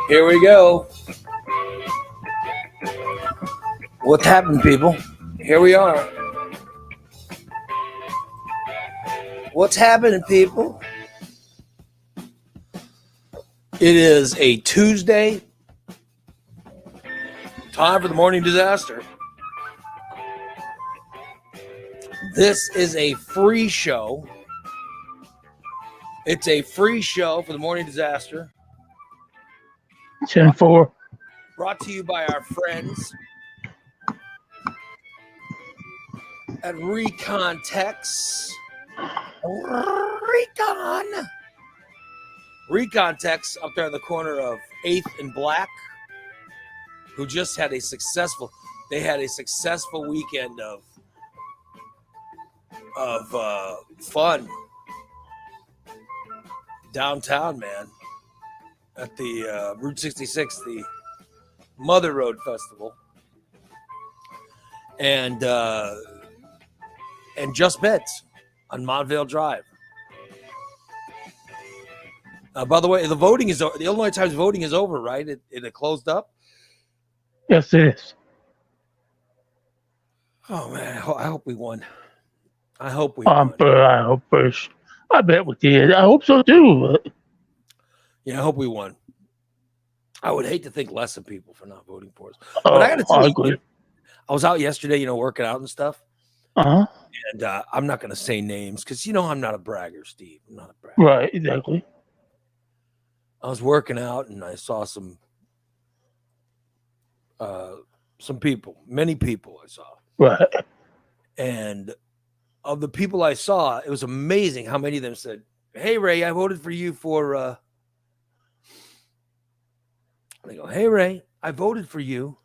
Here we go. What's happening, people? Here we are. What's happening, people? It is a Tuesday. Time for the morning disaster. This is a free show. It's a free show for the morning disaster. 10-4. Brought to you by our friends at Recon Techs. Recon Techs up there in the corner of 8th and Black, who just had a successful weekend of fun downtown, man, at the Route 66, the Mother Road Festival, and Just Beds on Montvale Drive. By the way, the voting is over. The Illinois Times voting is over, right? It closed up? Yes, it is. Oh, man. I hope we won. I hope we won. I bet we did. I hope so, too. Yeah, I hope we won. I would hate to think less of people for not voting for us. But I got to tell you, I was out yesterday, working out and stuff. Uh-huh. And I'm not going to say names because, I'm not a bragger, Steve. I'm not a bragger. Right, exactly. I was working out and I saw some people, many people I saw. Right. And of the people I saw, it was amazing how many of them said, "Hey, Ray, I voted for you for..." They go, "Hey, Ray, I voted for you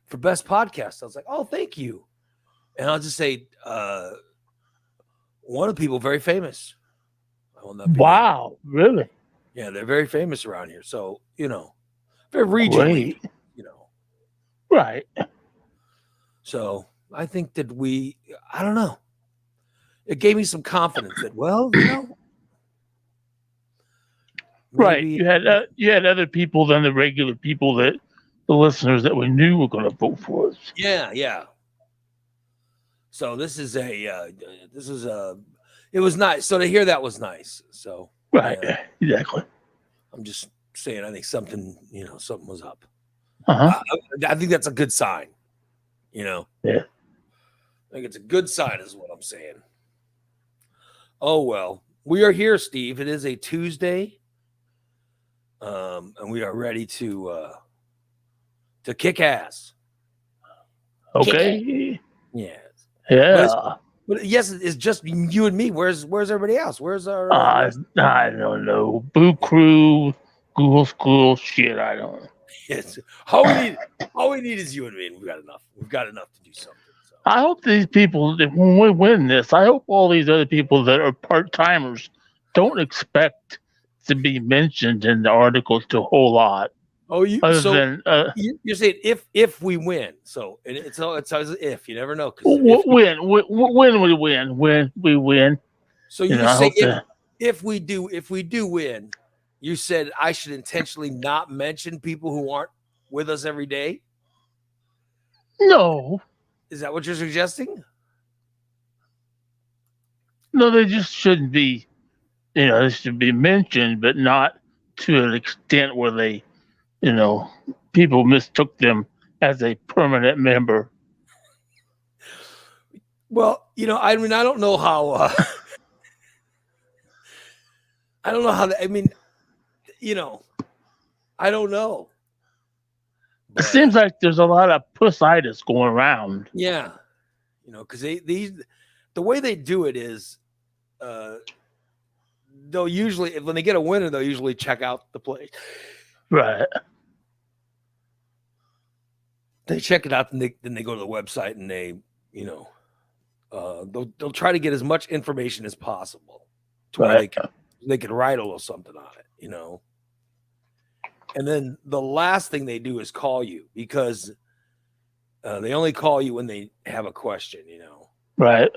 for best podcast." I was like, "Oh, thank you." And I'll just say, one of the people very famous. I will not be wow, named. Really? Yeah, they're very famous around here. So, very regionally, Right. So I think that I don't know. It gave me some confidence that, right. You had other people than the regular people that the listeners that we knew were going to vote for us. Yeah. So it was nice. So to hear that was nice. So right, exactly. I'm just saying, I think something was up. Uh-huh. I think that's a good sign. Yeah. I think it's a good sign, is what I'm saying. Oh well, we are here, Steve. It is a Tuesday, and we are ready to kick ass. Okay. Yes. Yeah. But yes, it's just you and me. Where's everybody else? Where's our? I don't know. Boo Crew, Google School, shit. I don't know. Yes. All we need is you and me, and we've got enough. We've got enough to do something. So. I hope these people, when we win this, I hope all these other people that are part-timers don't expect to be mentioned in the articles to a whole lot. Oh, you're saying if we win. So it's as if, you never know. When we win. So you say if we do win, you said I should intentionally not mention people who aren't with us every day? No. Is that what you're suggesting? No, they just shouldn't be, they should be mentioned, but not to an extent where they, people mistook them as a permanent member. Well, I don't know how, I don't know how, I don't know. But it seems like there's a lot of pussitis going around. Yeah. Because the way they do it is, they'll usually, when they get a winner, they'll usually check out the place. Right. They check it out, and then they go to the website, and they, they'll try to get as much information as possible to where they can write a little something on it, And then the last thing they do is call you, because They only call you when they have a question, Right.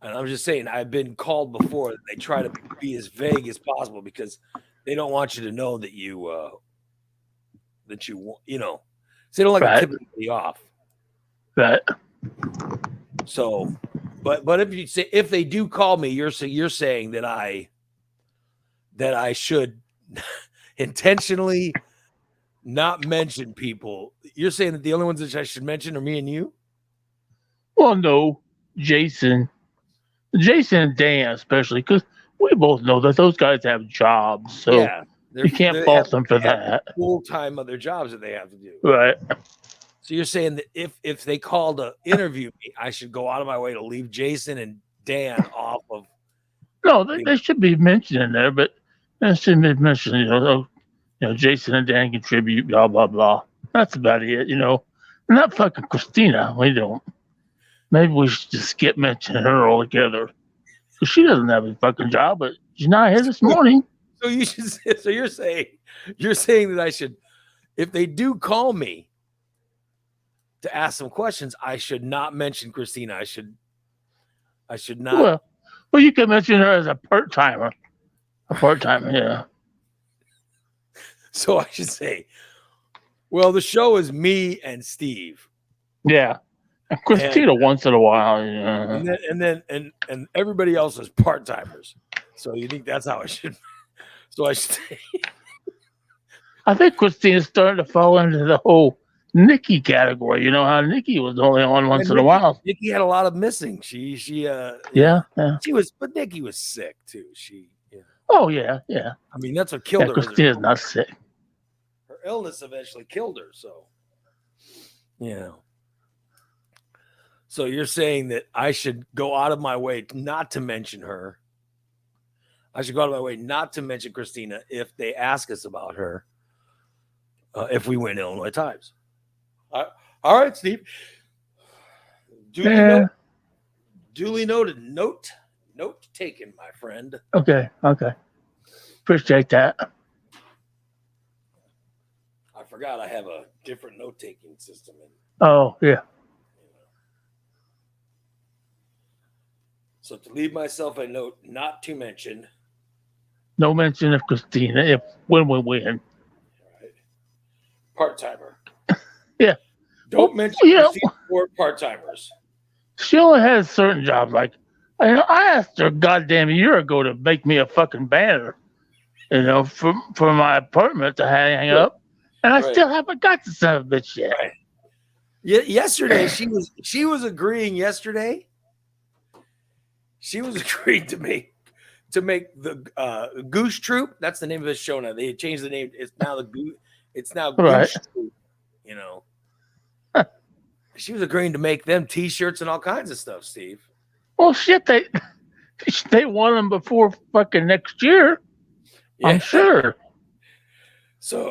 And I'm just saying, I've been called before. They try to be as vague as possible because they don't want you to know that so they don't like to tip anybody off. Right. So, but if they do call me, you're saying that I should intentionally not mention people. You're saying that the only ones that I should mention are me and you? Well, no, Jason and Dan, especially, because we both know that those guys have jobs, so you can't fault them for that. Full-time other jobs that they have to do. Right. So you're saying that if they call to interview me, I should go out of my way to leave Jason and Dan off of. No, they should be mentioned in there, but they shouldn't be mentioned. Jason and Dan contribute, blah blah blah. That's about it. Not fucking Christina. We don't. Maybe we should just skip mentioning her altogether, because she doesn't have a fucking job. But she's not here this morning. So you should. So you're saying that I should, if they do call me to ask some questions, I should not mention Christina. I should not. Well, you can mention her as a part-timer. Yeah. So I should say, well, the show is me and Steve. Yeah. And Christina once in a while. Yeah. And everybody else is part-timers. So you think that's how I should? So I should say. I think Christina's starting to fall into the whole Nikki category. You know how Nikki was only on once in a while. Nikki had a lot of missing. She yeah. But Nikki was sick too. Oh yeah. I mean, that's what killed her. Christina's not sick. Her illness eventually killed her. So, So you're saying that I should go out of my way not to mention her. I should go out of my way not to mention Christina if they ask us about her. If we win Illinois Times. All right, Steve. Duly noted. Note taken, my friend. Okay. Appreciate that. I forgot I have a different note-taking system. Oh, yeah. So to leave myself a note not to mention. No mention of Christina when we win. All right. Part-timer. Yeah. Don't mention Christina or part-timers. She only has certain jobs. Like, I asked her goddamn a year ago to make me a fucking banner, for my apartment to hang up. And I still haven't got the son of a bitch yet. Right. Yesterday, she was agreeing yesterday. She was agreeing to make the Goose Troop. That's the name of the show now. They changed the name. It's now Goose Troop, She was agreeing to make them T-shirts and all kinds of stuff, Steve. Well, shit, they want them before fucking next year. Yeah. I'm sure. So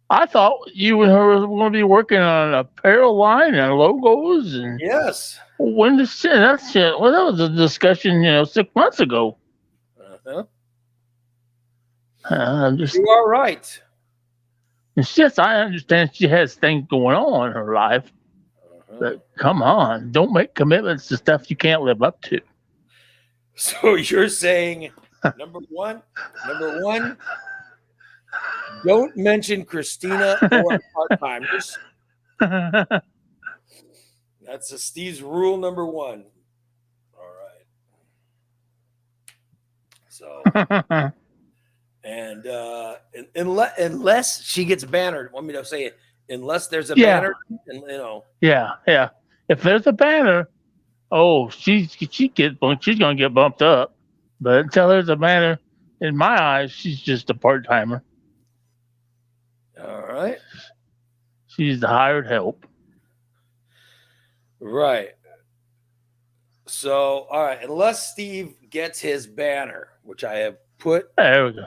I thought you and her were going to be working on an apparel line and logos and yes. When that shit? Well, that was a discussion, 6 months ago. You are right. It's just I understand she has things going on in her life, but come on, don't make commitments to stuff you can't live up to. So you're saying number one, don't mention Christina or part-timers. That's Steve's rule number one. All right. So, and unless she gets bannered, want me to say it? Unless there's a banner, Yeah. If there's a banner, she's gonna get bumped up. But until there's a banner, in my eyes, she's just a part-timer. All right. She's the hired help. Right. So, all right. Unless Steve gets his banner, which I have put there we go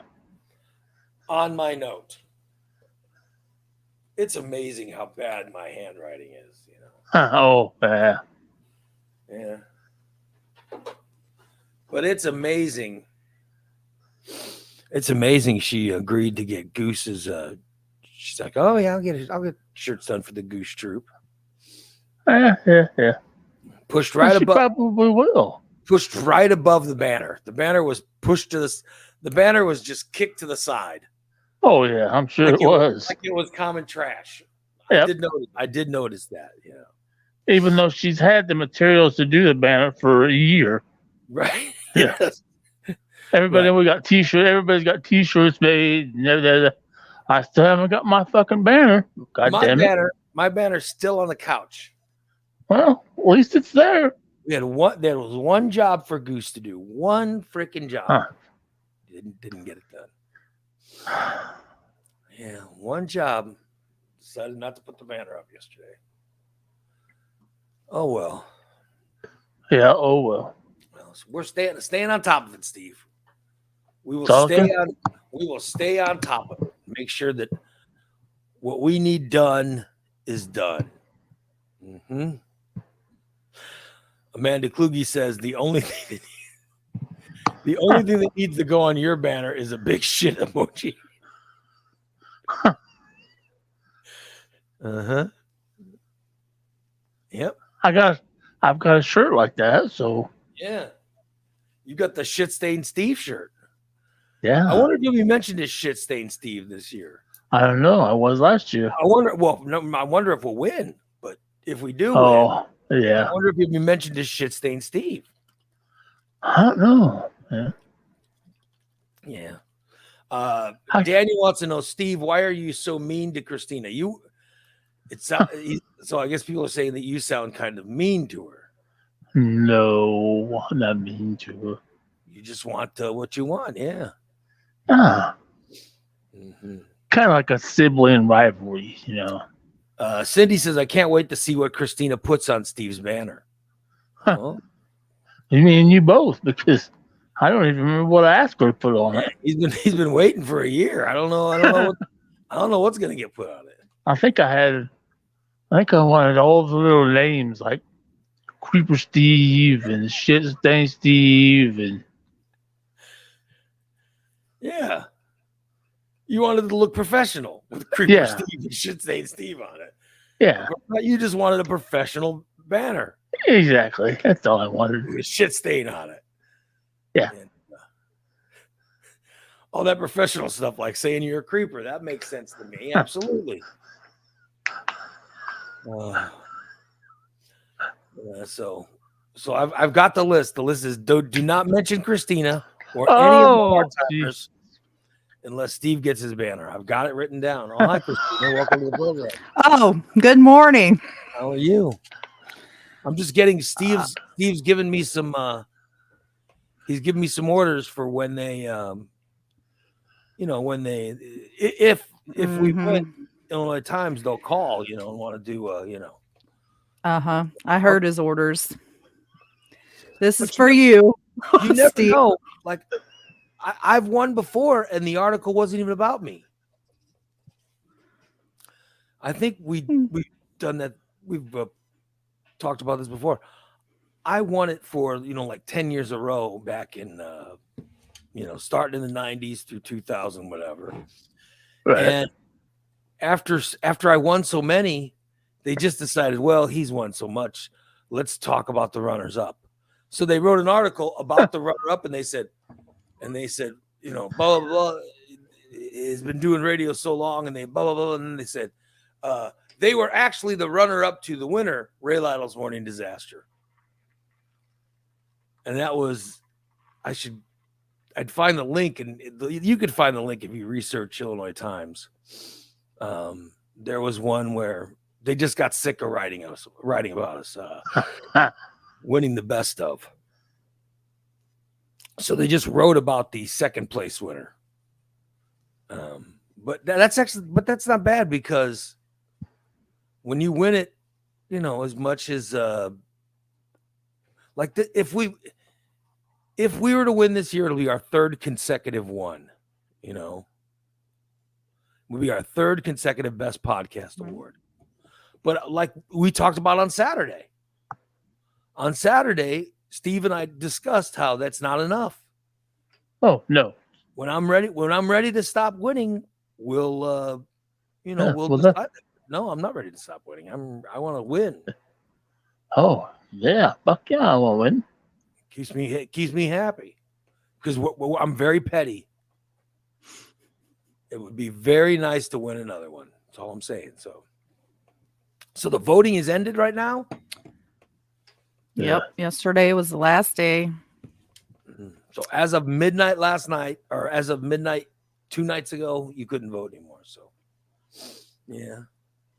on my note. It's amazing how bad my handwriting is, Oh, yeah. Yeah. But it's amazing. It's amazing she agreed to get Goose's she's like, oh yeah, I'll get shirts done for the Goose Troop. Yeah. Pushed right above. Probably will. Pushed right above the banner. The banner was pushed to this. The banner was just kicked to the side. Oh yeah, I'm sure it was. Like it was common trash. Yep. I did notice that. Yeah. Even though she's had the materials to do the banner for a year. Right. Yeah. Yes. Everybody, we got T-shirts. Everybody's got T-shirts made. I still haven't got my fucking banner. God damn it! My banner's still on the couch. Well, at least it's there. There was one job for Goose to do. One freaking job. Huh. Didn't get it done. Yeah, one job. Decided not to put the banner up yesterday. Oh well. Yeah. Oh well. Well, so we're staying on top of it, Steve. We will stay on top of it. Make sure that what we need done is done. Mm-hmm. Amanda Kluge says the only thing that needs to go on your banner is a big shit emoji. Uh-huh. Yep. I've got a shirt like that, so yeah. You got the shit stained Steve shirt. Yeah. I wonder if you'll be mentioned as shit stained Steve this year. I don't know. I was last year. I wonder if we'll win, but if we do win, yeah. I wonder if you'll be mentioned as shit stained Steve. I don't know. Yeah. Yeah. Daniel wants to know, Steve, why are you so mean to Christina? So I guess people are saying that you sound kind of mean to her. No, I'm not mean to her. You just want what you want, yeah. Mm-hmm. Kind of like a sibling rivalry, Cindy says, I can't wait to see what Christina puts on Steve's banner. Huh. Well, you both, because I don't even remember what I asked her to put on it. He's been waiting for a year. I don't know what's gonna get put on it. I think I wanted all the little names like Creeper Steve and Shit Stain Steve and yeah. You wanted to look professional with Creeper Steve and Shit Stain Steve on it. Yeah. You just wanted a professional banner. Exactly. That's all I wanted. With Shit Stain on it. Yeah. And, all that professional stuff, like saying you're a creeper, that makes sense to me. Absolutely. So I've got the list. The list is do not mention Christina or any of the part-timers unless Steve gets his banner. I've got it written down. Oh, hi, Christina. Welcome to the program. Oh, good morning. How are you? I'm just getting Steve's giving me some he's giving me some orders for when they if we win Illinois Times, they'll call, and want to do I heard his orders. This is for you. You never know. Like I've won before and the article wasn't even about me. I think we've done that. We've talked about this before. I won it for, like 10 years in a row back in, starting in the 90s through 2000, whatever. Right. And after I won so many, they just decided, well, he's won so much. Let's talk about the runners up. So they wrote an article about the runner up and they said, blah, blah, blah. He's been doing radio so long and they blah, blah, blah. And then they said, they were actually the runner up to the winner, Ray Lytle's Morning Disaster. And that was, I'd find the link, and you could find the link if you research Illinois Times. There was one where they just got sick of writing about us, winning the best of. So they just wrote about the second place winner. But that's not bad, because when you win it, as much as if we were to win this year, it'll be our third consecutive one. It'll be our third consecutive Best Podcast Award. But like we talked about on Saturday, Steve and I discussed how that's not enough. Oh no! When I'm ready to stop winning, we'll we'll decide. No, I'm not ready to stop winning. I want to win. Oh, yeah. Fuck yeah, I want to win. Keeps me happy because I'm very petty. It would be very nice to win another one. That's all I'm saying. So the voting is ended right now. Yep. Yesterday was the last day. So as of midnight last night, or as of midnight 2 nights ago, you couldn't vote anymore. So yeah.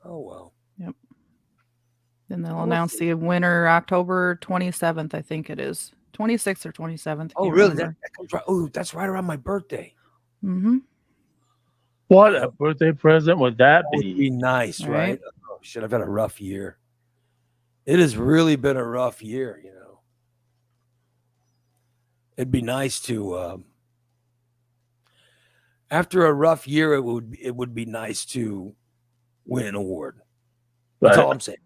Oh well. Yep. Then they'll announce the winner October 27th, I think it is. 26th or 27th. Oh, really? That comes right. Oh, that's right around my birthday. Mm-hmm. What a birthday present would that be? Would be nice, right? Oh, shit, I've had a rough year. It has really been a rough year, It'd be nice to after a rough year, it would be nice to win an award. That's all I'm saying.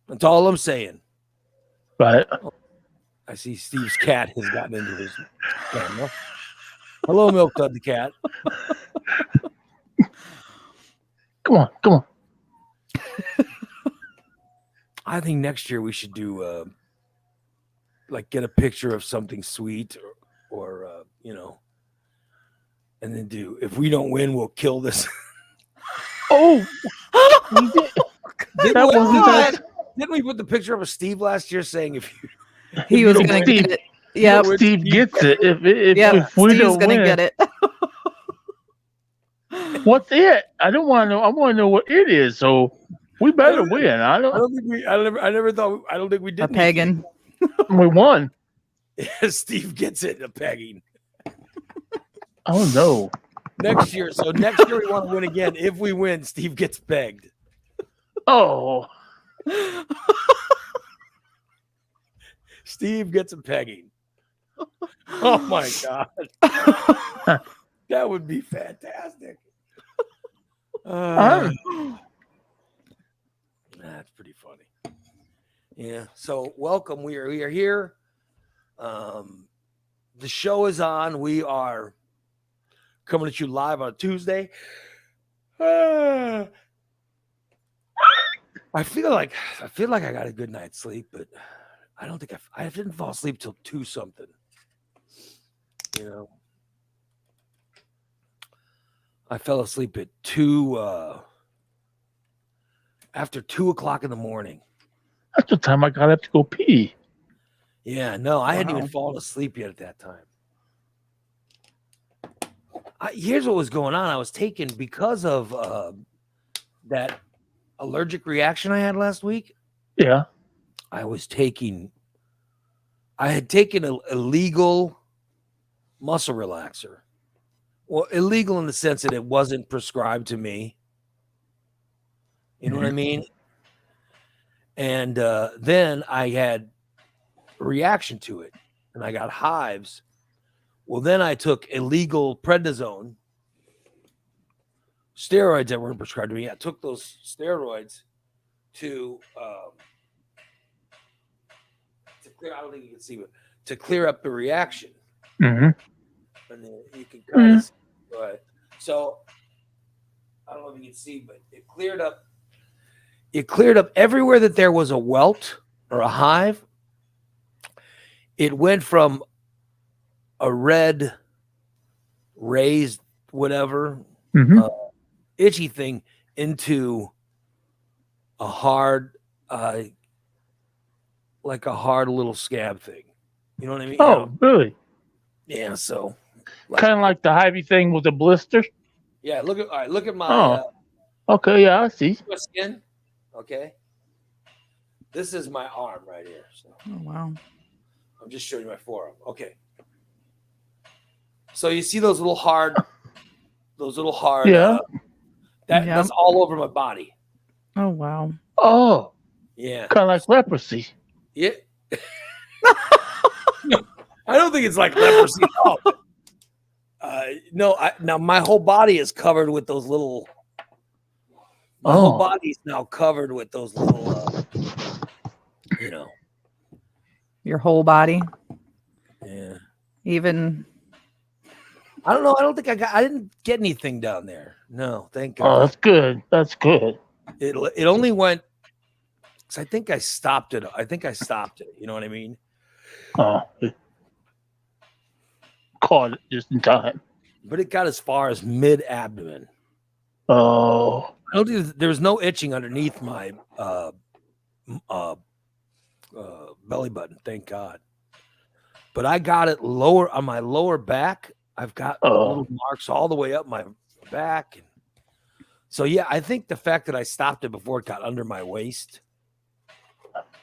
That's all I'm saying. Right. Oh, I see Steve's cat has gotten into his camera. Hello, Milk Dud the cat. Come on. I think next year we should do get a picture of something sweet or and then do, if we don't win, we'll kill this. Oh, didn't we put the picture of Steve last year saying if he was going to get it? Yeah, Steve gets it. If we Steve's don't win, get it. What's it? I don't want to know. I want to know what it is. So we better win. I don't think we. I never thought. I don't think we did. A pegging. We won. Steve gets it. A pegging. Oh no. Next year. So next year we want to win again. If we win, Steve gets pegged. Oh. Steve gets a pegging. Oh my God. That would be fantastic. That's pretty funny. Yeah. So welcome. We are here. The show is on. We are coming at you live on a Tuesday. I feel like I got a good night's sleep, but I don't think I didn't fall asleep till 2 something. I fell asleep at 2 after 2 o'clock in the morning. That's the time I got up to go pee. Yeah, no, I hadn't even fallen asleep yet at that time. Here's what was going on. I was taken because of that allergic reaction I had last week. Yeah. I had taken a illegal muscle relaxer. Well, illegal in the sense that it wasn't prescribed to me. You know what I mean? And then I had a reaction to it, and I got hives. Well, then I took illegal prednisone, steroids that weren't prescribed to me. I took those steroids to clear. I don't think you can see, but to clear up the reaction. Mm-hmm. And then you can kind of see. Right. So I don't know if you can see, but it cleared up. It cleared up everywhere that there was a welt or a hive. It went from a red, raised, whatever, itchy thing into a hard, like a hard little scab thing. You know what I mean? Oh, really? Yeah. So, kind of like the hivey thing with the blister. Yeah. Look at my. Okay. Yeah, I see. My skin. Okay. This is my arm right here. So. Oh wow. I'm just showing you my forearm. Okay. So you see those little hard. Yeah. That's all over my body. Oh wow. Oh. Yeah. Kind of like leprosy. Yeah. I don't think it's like leprosy at all. No, now my whole body is covered with those little. My whole body is now covered with those little. Your whole body. Yeah. Even. I don't know. I don't think I didn't get anything down there. No, thank God. Oh, that's good. That's good. It only went because I think I stopped it. You know what I mean? It caught it just in time. But it got as far as mid abdomen. Oh, I don't think there was no itching underneath my belly button. Thank God. But I got it lower on my lower back. I've got little marks all the way up my back. And so yeah, I think the fact that I stopped it before it got under my waist,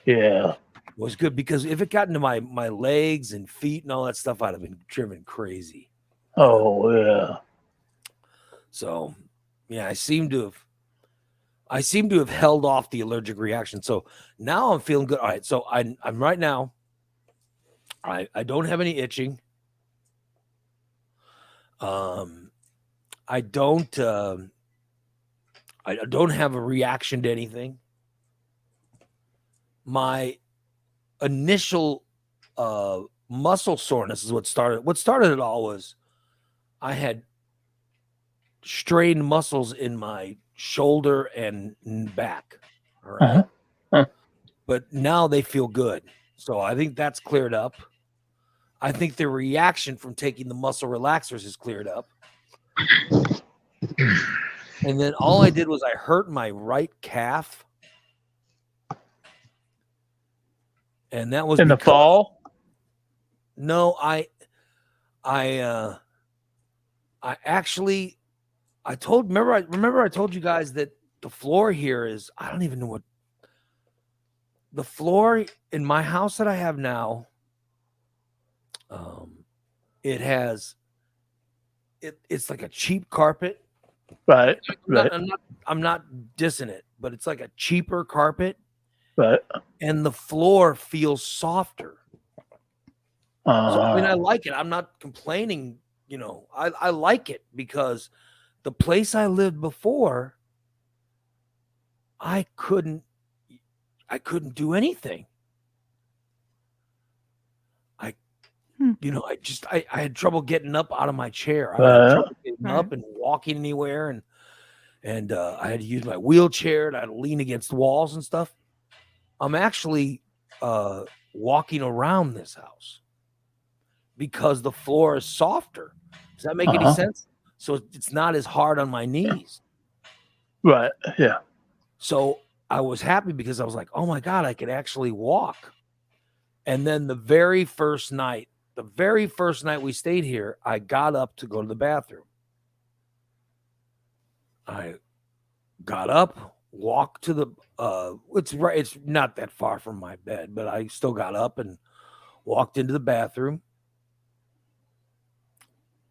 yeah, was good, because if it got into my legs and feet and all that stuff, I'd have been driven crazy. Oh, yeah. So yeah, I seem to have held off the allergic reaction. So now I'm feeling good. All right. So I'm right now. I don't have any itching. I don't have a reaction to anything. My initial muscle soreness is what started it all. Was I had strained muscles in my shoulder and back. All right. But now they feel good. So I think that's cleared up. I think the reaction from taking the muscle relaxers is cleared up. And then all I did was I hurt my right calf. And that was in the fall. No, I actually, remember I told you guys that the floor here is, I don't even know what the floor in my house that I have now. It's like a cheap carpet. Right. I'm not dissing it, but it's like a cheaper carpet. Right. And the floor feels softer. So I mean, I like it. I'm not complaining. You know, I like it, because the place I lived before, I couldn't do anything. I had trouble getting up out of my chair. I had trouble getting up and walking anywhere, and I had to use my wheelchair, and I'd lean against walls and stuff. I'm actually walking around this house because the floor is softer. Does that make any sense? So it's not as hard on my knees. Right. Yeah. So I was happy, because I was like, oh my God, I could actually walk. And then the very first night we stayed here, I got up to go to the bathroom. I got up, walked to the it's not that far from my bed, but I still got up and walked into the bathroom,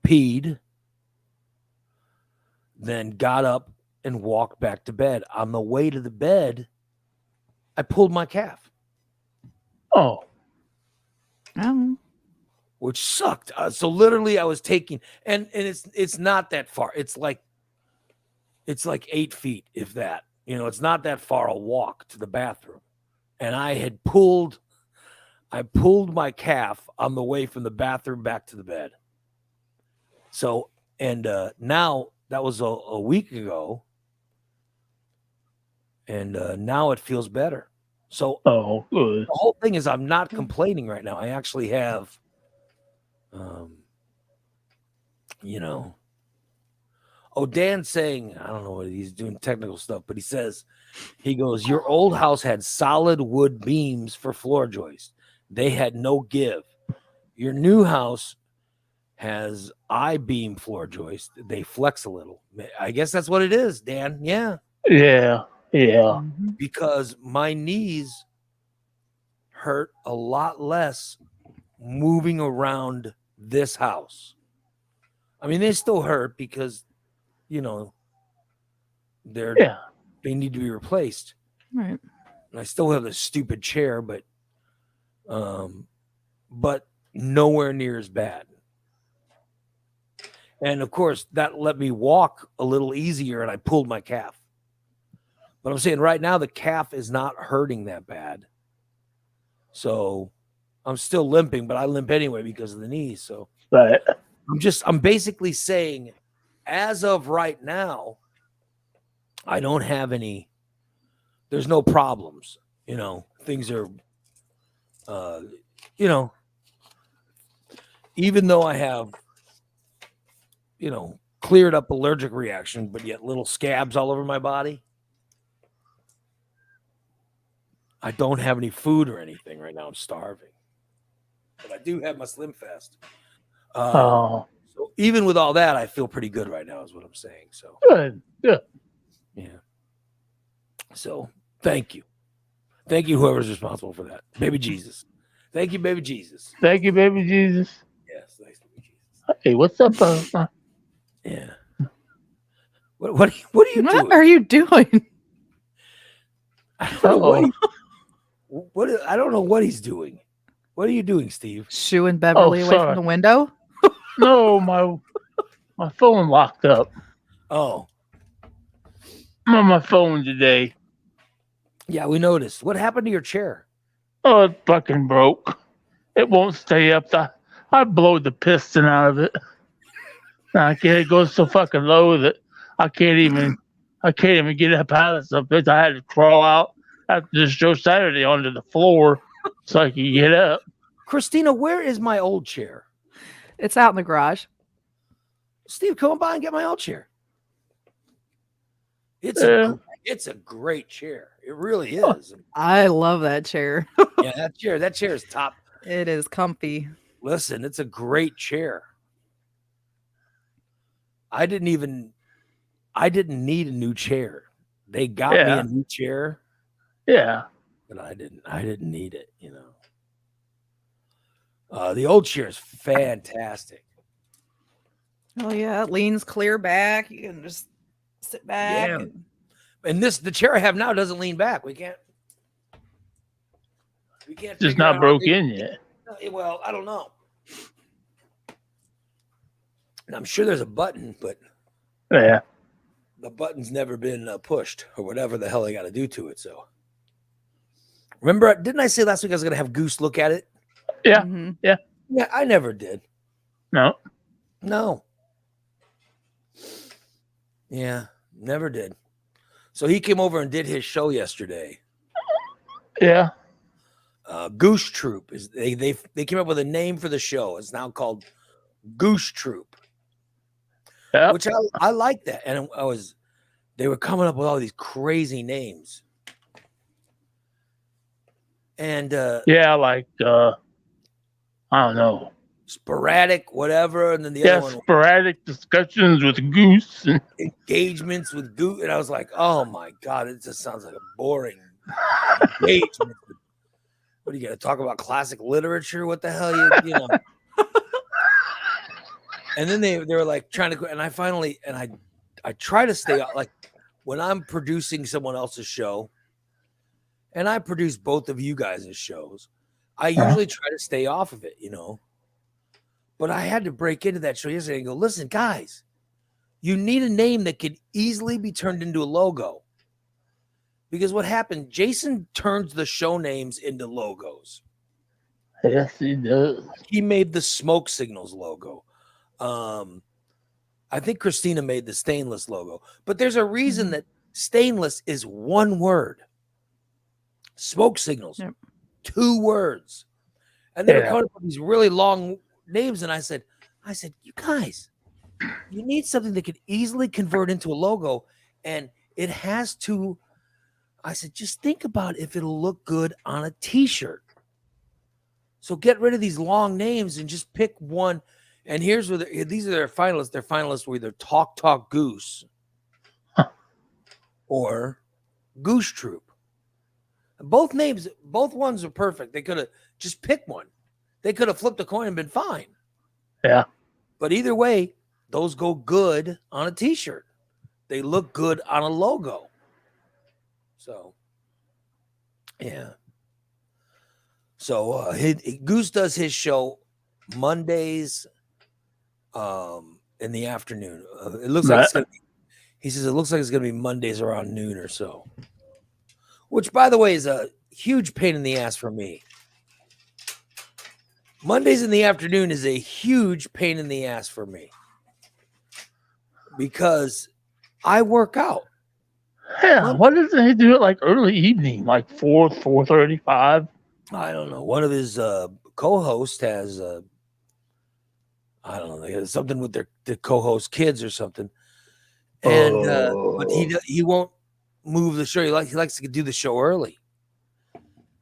peed, then got up and walked back to bed. On the way to the bed, I pulled my calf. Oh. Which sucked. So literally I was taking, and it's not that far. It's like 8 feet, if that. You know, it's not that far a walk to the bathroom. And I pulled my calf on the way from the bathroom back to the bed. So, and now that was a week ago, and now it feels better. So good. The whole thing is, I'm not complaining right now. I actually have, Dan's saying, I don't know what he's doing, technical stuff, but he goes, your old house had solid wood beams for floor joists. They had no give. Your new house has I-beam floor joists. They flex a little. I guess that's what it is, Dan. Yeah. Yeah. Yeah. Because my knees hurt a lot less moving around this house. I mean, they still hurt because, they need to be replaced. Right. And I still have this stupid chair, but nowhere near as bad. And of course, that let me walk a little easier, and I pulled my calf. But I'm saying right now, the calf is not hurting that bad. So I'm still limping, but I limp anyway because of the knees. So right. I'm basically saying, as of right now, I don't have any. There's no problems. Things are, even though I have, cleared up allergic reaction, but yet little scabs all over my body. I don't have any food or anything right now. I'm starving, but I do have my Slim Fast. So even with all that, I feel pretty good right now, is what I'm saying. So good. Yeah. So thank you, whoever's responsible for that, baby Jesus. Thank you, baby Jesus. Thank you, baby Jesus. Yes, thanks, baby Jesus. Hey, what's up? Yeah. What are you doing? What are you doing? I don't know I don't know what he's doing. What are you doing, Steve? Shooing Beverly away from the window? No, my phone locked up. Oh. I'm on my phone today. Yeah, we noticed. What happened to your chair? Oh, it fucking broke. It won't stay up. I blowed the piston out of it. It goes so fucking low that I can't even get up out of something. I had to crawl out after the show Saturday onto the floor so I could get up. Christina, where is my old chair? It's out in the garage. Steve, come on by and get my old chair. It's a great chair. It really is. I love that chair. Yeah, that chair is top. It is comfy. Listen, it's a great chair. I didn't need a new chair. They got me a new chair. Yeah. But I didn't need it, The old chair is fantastic. Oh yeah, it leans clear back. You can just sit back. Yeah. And the chair I have now doesn't lean back. We can't. It's not broke in yet. Well, I don't know. And I'm sure there's a button, but yeah, the button's never been pushed or whatever the hell they got to do to it. So, remember, didn't I say last week I was going to have Goose look at it? Yeah, yeah. I never did. No. Yeah, never did. So he came over and did his show yesterday. Yeah. Goose Troop is they came up with a name for the show. It's now called Goose Troop. Yep. Which I like that. And they were coming up with all these crazy names. And like I don't know. Sporadic, whatever, and then the other one. Sporadic discussions with Goose and engagements with Goose. And I was like, oh my God, it just sounds like a boring engagement. What are you gonna talk about? Classic literature? What the hell you know? And then they were like trying to, and I try to stay like when I'm producing someone else's show, and I produce both of you guys' shows, I usually try to stay off of it, But I had to break into that show yesterday and go, listen, guys, you need a name that could easily be turned into a logo. Because what happened, Jason turns the show names into logos. Yes, he does. He made the Smoke Signals logo. I think Christina made the Stainless logo. But there's a reason that Stainless is one word. Smoke Signals, 2 words. And they were coming up with these really long names. And I said, you guys, you need something that could easily convert into a logo. And it has to, I said, just think about if it'll look good on a t-shirt. So get rid of these long names and just pick one. And here's where these are their finalists. Their finalists were either Talk Goose or Goose Troop. Both ones are perfect. They could have just picked one. They could have flipped a coin and been fine. Yeah. But either way, those go good on a t-shirt. They look good on a logo. So, yeah. So Goose does his show Mondays in the afternoon. It looks like he says it looks like it's going to be Mondays around noon or so. Which, by the way, is a huge pain in the ass for me. Mondays in the afternoon is a huge pain in the ass for me because I work out. Yeah, why did they do it like early evening, like 4:35? I don't know. One of his co-hosts has I don't know, they have something with the co-host kids or something, and but he won't move the show. He likes to do the show early.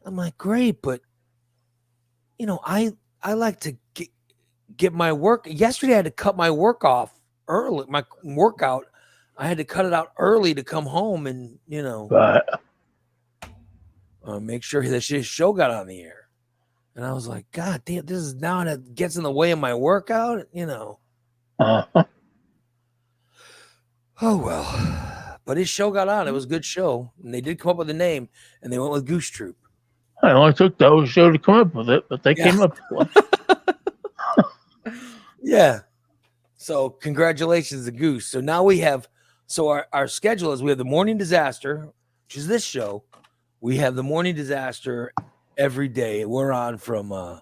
I'm like, great, but you know, I like to get my work. Yesterday, I had to cut my work off early. My workout, I had to cut it out early to come home and make sure that his show got on the air. And I was like, God damn, this is now that gets in the way of my workout, you know. Uh-huh. Oh well, but his show got on. It was a good show, and they did come up with a name, and they went with Goose Troop. I only took the whole show to come up with it, but they came up with it. Yeah. So congratulations to Goose. So now we have, our schedule is we have the Morning Disaster, which is this show. We have the Morning Disaster every day. We're on from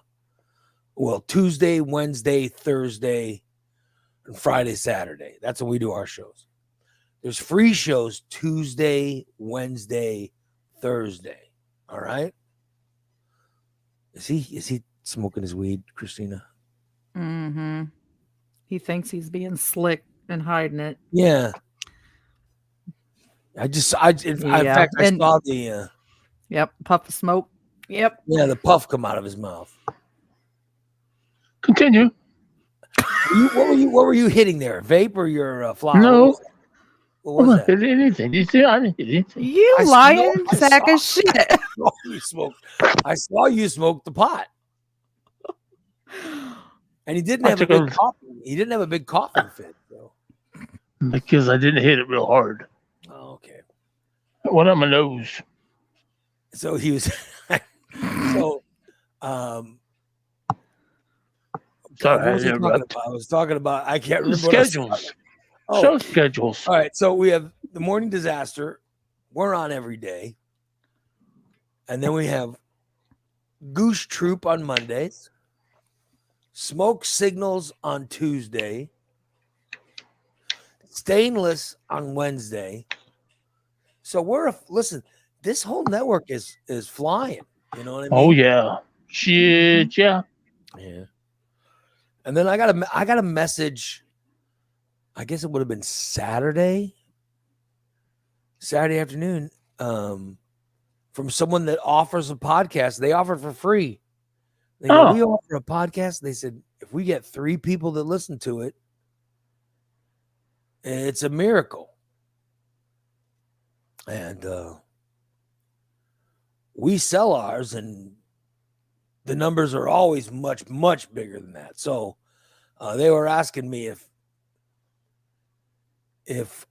Tuesday, Wednesday, Thursday, and Friday, Saturday. That's when we do our shows. There's free shows Tuesday, Wednesday, Thursday. All right. Is he smoking his weed, Christina? Mm-hmm. He thinks he's being slick and hiding it. Yeah. In fact, I saw the Yep, puff of smoke. Yep. Yeah, the puff come out of his mouth. Continue. What were you hitting there? Vape or your flower? No. What was that? Hit anything? You see, I didn't hit anything. You lying sack of shit. I saw you smoke the pot. And he didn't have a big coughing. He didn't have a big coughing fit, though. Because I didn't hit it real hard. Oh, okay. It went on my nose. So he was Sorry, I was talking about I can't remember schedules. Show schedules. All right, so we have the Morning Disaster. We're on every day. And then we have Goose Troop on Mondays. Smoke Signals on Tuesday. Stainless on Wednesday. So listen, this whole network is flying. You know what I mean? Oh yeah. Shit, yeah. Yeah. And then I got a message. I guess it would have been Saturday afternoon, from someone that offers a podcast. They offer it for free. They go, we offer a podcast. They said, if we get 3 people that listen to it, it's a miracle. And we sell ours, and the numbers are always much, much bigger than that. So they were asking me if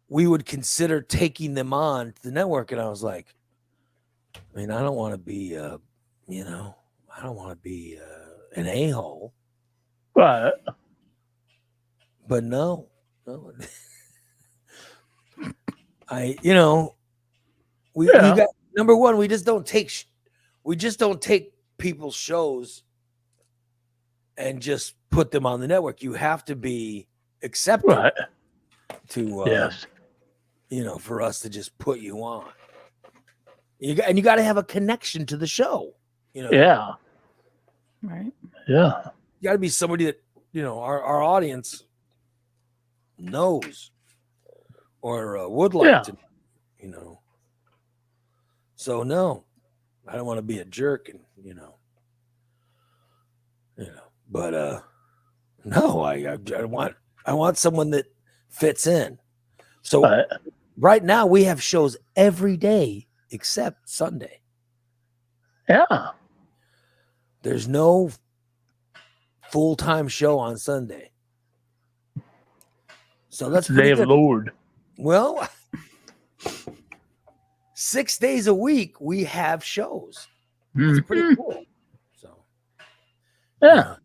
we would consider taking them on to the network. And I was like, I mean, I don't want to be, I don't want to be an a-hole. Right. But no. Number one, we just don't take people's shows and just put them on the network. You have to be accepted to, for us to just put you on. You got to have a connection to the show. Yeah. Right. Yeah. You got to be somebody that, our audience knows or would like to, So no, I don't want to be a jerk, and but no, I want someone that fits in. So right now we have shows every day except Sunday. Yeah. There's no full-time show on Sunday. So that's the day of Lord. Well, 6 days a week we have shows. That's pretty cool. So yeah.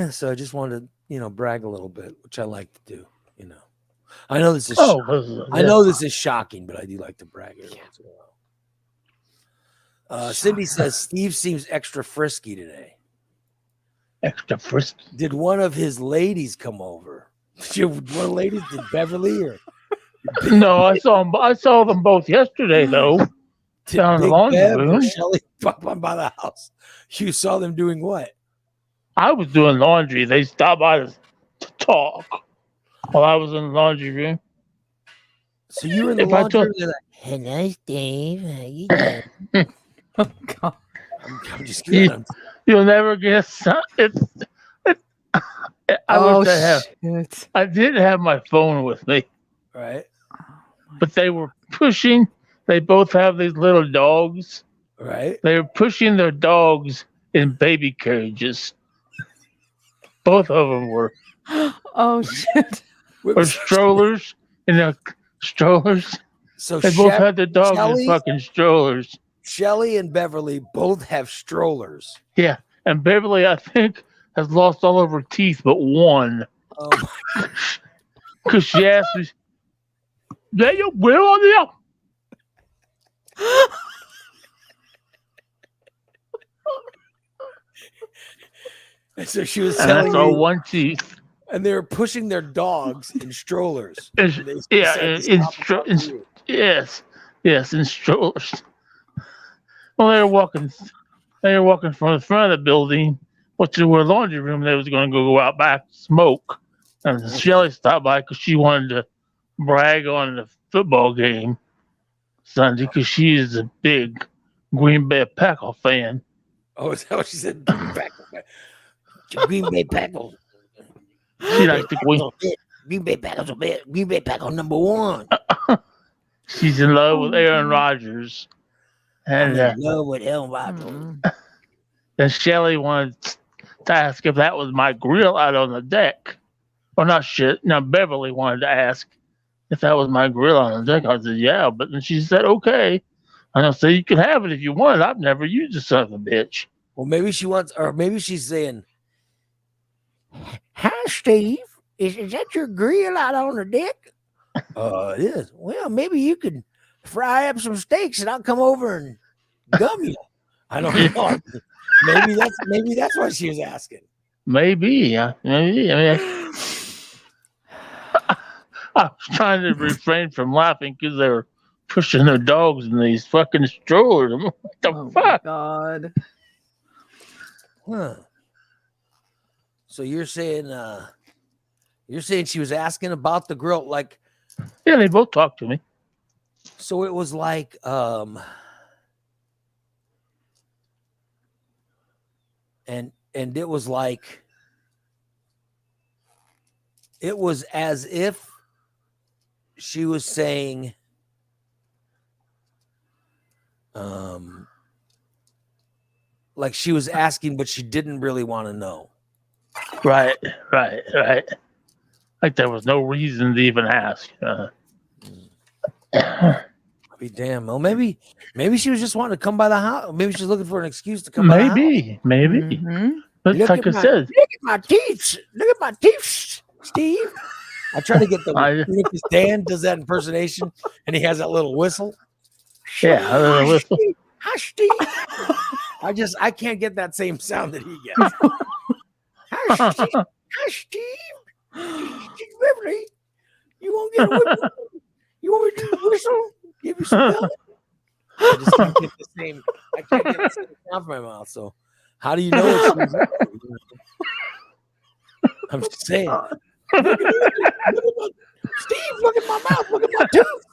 So I just wanted to, brag a little bit, which I like to do. I know this is I know this is shocking, but I do like to brag every once in a while. Cindy says Steve seems extra frisky today. Extra frisky. Did one of his ladies come over? One of the ladies, did Beverly or No, I saw them both yesterday though. did Down in the Big laundry Bev or room. Shelly pop on by the house? You saw them doing what? I was doing laundry. They stopped by to talk while I was in the laundry room. So you were in the If I laundry room. told- They're like, "Hello, Steve. How you doing?" Oh, God. I'm just kidding. You'll never guess. Oh, Shit. I didn't have my phone with me, Right, but they were pushing. They both have these little dogs. right. They were pushing their dogs in baby carriages. Both of them were Oh, shit. or strollers. In their strollers. So They both had the dogs in Shelly, fucking strollers. Shelly and Beverly both have strollers. Yeah, and Beverly, I think, has lost all of her teeth but one. Oh my. Because she asked me, "There you will on the And so she was And telling that's all me, one teeth. and they were pushing their dogs in strollers. It's- And they yeah, said to in stop and talk to you. yes, in strollers. Well, they were walking from the front of the building, which is where the laundry room. They was going to go out back to smoke, and Shelly stopped by because she wanted to brag on the football game Sunday because she is a big Green Bay Packer fan. Oh, is that what she said? Green Bay Packers. She likes the Green. Green Bay Packers are bad. Green Bay Packers number one. She's in love with Aaron Rodgers, I'm and in love with Aaron Rodgers. then Shelly wanted to ask if that was my grill out on the deck. Well, not shit. Now Beverly wanted to ask if that was my grill on the deck. I said, yeah, but then she said, okay. And I said, you can have it if you want it. I've never used a son of a bitch. Well, maybe she wants, or maybe she's saying, "Hi, Steve. Is that your grill out on the deck?" It is. Well, maybe you could fry up some steaks and I'll come over and gum you. I don't know. maybe that's what she was asking. Maybe. I mean, I was trying to refrain from laughing because they were pushing their dogs in these fucking strollers. What the Oh, my fuck? God. Huh. So you're saying she was asking about the grill, like, Yeah, they both talked to me. so it was like and it was like, it was as if she was saying like she was asking but she didn't really want to know. Right. Like there was no reason to even ask. I'll be damn. Well, maybe she was just wanting to come by the house. Maybe she's looking for an excuse to come by the house. Maybe. Mhm. But Look like at I said, Look at my teeth. Look at my teeth, Steve. I try to get the Dan does that impersonation, and he has that little whistle. yeah, a little whistle. Hi, Steve. I can't get that same sound that he gets. Hi, Steve. Hi, Steve. Steve Beverly. You want to get a whistle? You want me to do the whistle? Give you some help? I just can't get the same. I can't get the same sound from my mouth. So, how do you know it's I'm just saying. Look at Steve, look at my mouth. Look at my tooth.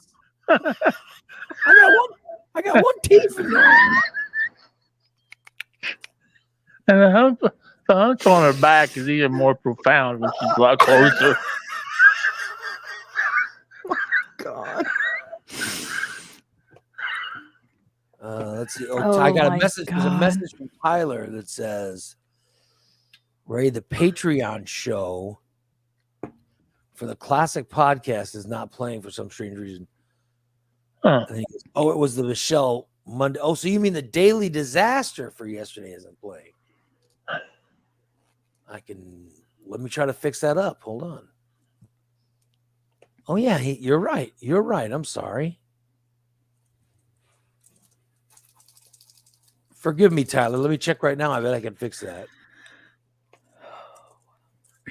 I got one teeth in there. And the hunch on her back is even more profound when she's a lot closer. God. Let's see. Oh, I got a my message. There's a God. message from Tyler that says, Ray, the Patreon show for the classic podcast is not playing for some strange reason. Huh. And he goes, oh, it was the Michelle Monday. Oh, so you mean the Daily Disaster for yesterday isn't playing? Let me try to fix that up. Hold on. Oh, yeah, you're right. You're right. I'm sorry. Forgive me, Tyler. Let me check right now. I bet I can fix that.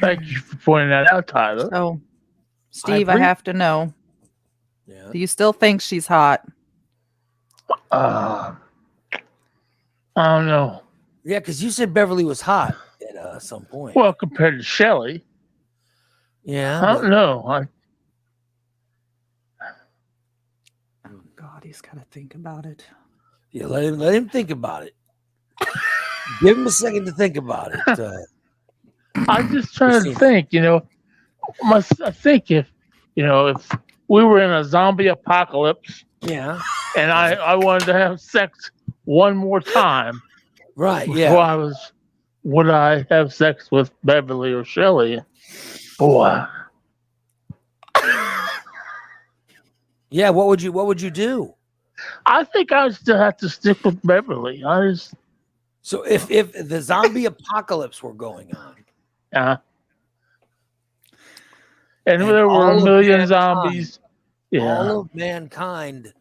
Thank you for pointing that out, Tyler. So, Steve, I have to know. Yeah. Do you still think she's hot? I don't know. Yeah, because you said Beverly was hot at some point. Well, compared to Shelley, yeah, I don't know. Oh God, he's got to think about it. Yeah, let him think about it. Give him a second to think about it. I'm just trying to think. I think if we were in a zombie apocalypse, yeah, and I wanted to have sex one more time, right? Before would I have sex with Beverly or Shelley? Boy. Yeah, what would you do? I think I would still have to stick with Beverly. So if the zombie apocalypse were going on, and there were a million zombies, all of mankind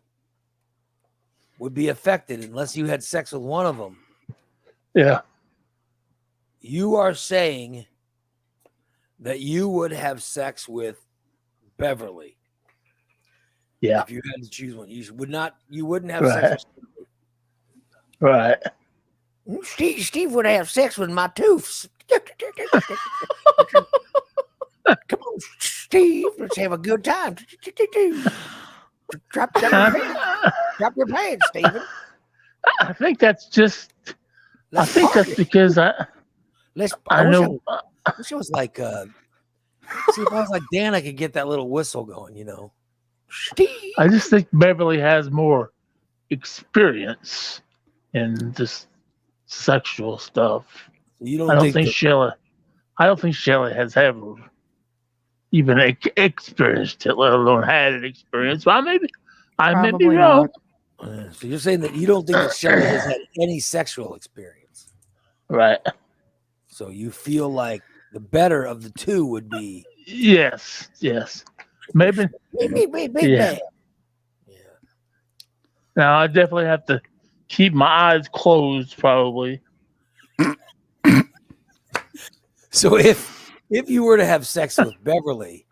would be affected unless you had sex with one of them. Yeah. You are saying that you would have sex with Beverly. Yeah. If you had to choose one, you wouldn't have sex with Beverly. Right. Steve would have sex with my tooths. Come on, Steve. Let's have a good time. Drop your pants, Steven. I think that's just. That's because I know. I wish it was like. See, if I was like Dan, I could get that little whistle going. Steve. I just think Beverly has more experience in this sexual stuff. I don't think Shelley has ever even experienced it, let alone had an experience. Well, I may be wrong. So you're saying that you don't think that Shelley has had any sexual experience, right? So you feel like the better of the two would be yes. Maybe. Yeah. Now I definitely have to keep my eyes closed, probably. So if you were to have sex with Beverly,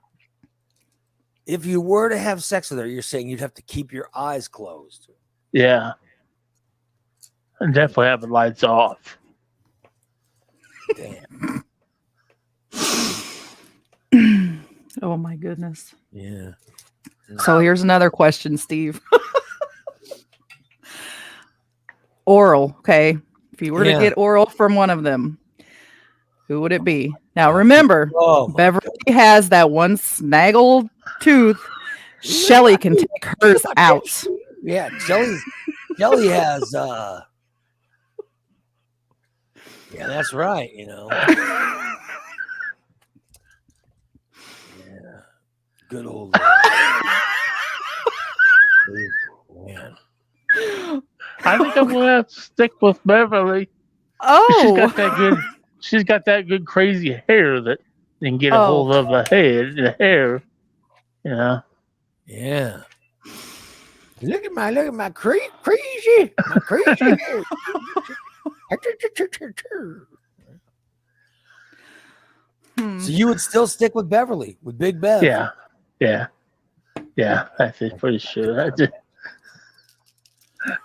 if you were to have sex with her, you're saying you'd have to keep your eyes closed. Yeah. And definitely have the lights off. Damn. Oh my goodness. Yeah. So here's another question, Steve. Oral, okay. If you were to get oral from one of them, who would it be? Now remember, Beverly has that one snaggled tooth. Shelley can take hers out. Yeah, Shelley has yeah, that's right, Yeah. Good old man. I think I'm gonna have to stick with Beverly. Oh, she's got that good crazy hair that can get a hold of the hair. Yeah. Yeah. Look at my crazy hair. So you would still stick with Beverly, with Big Bev? Yeah. That's it, pretty sure.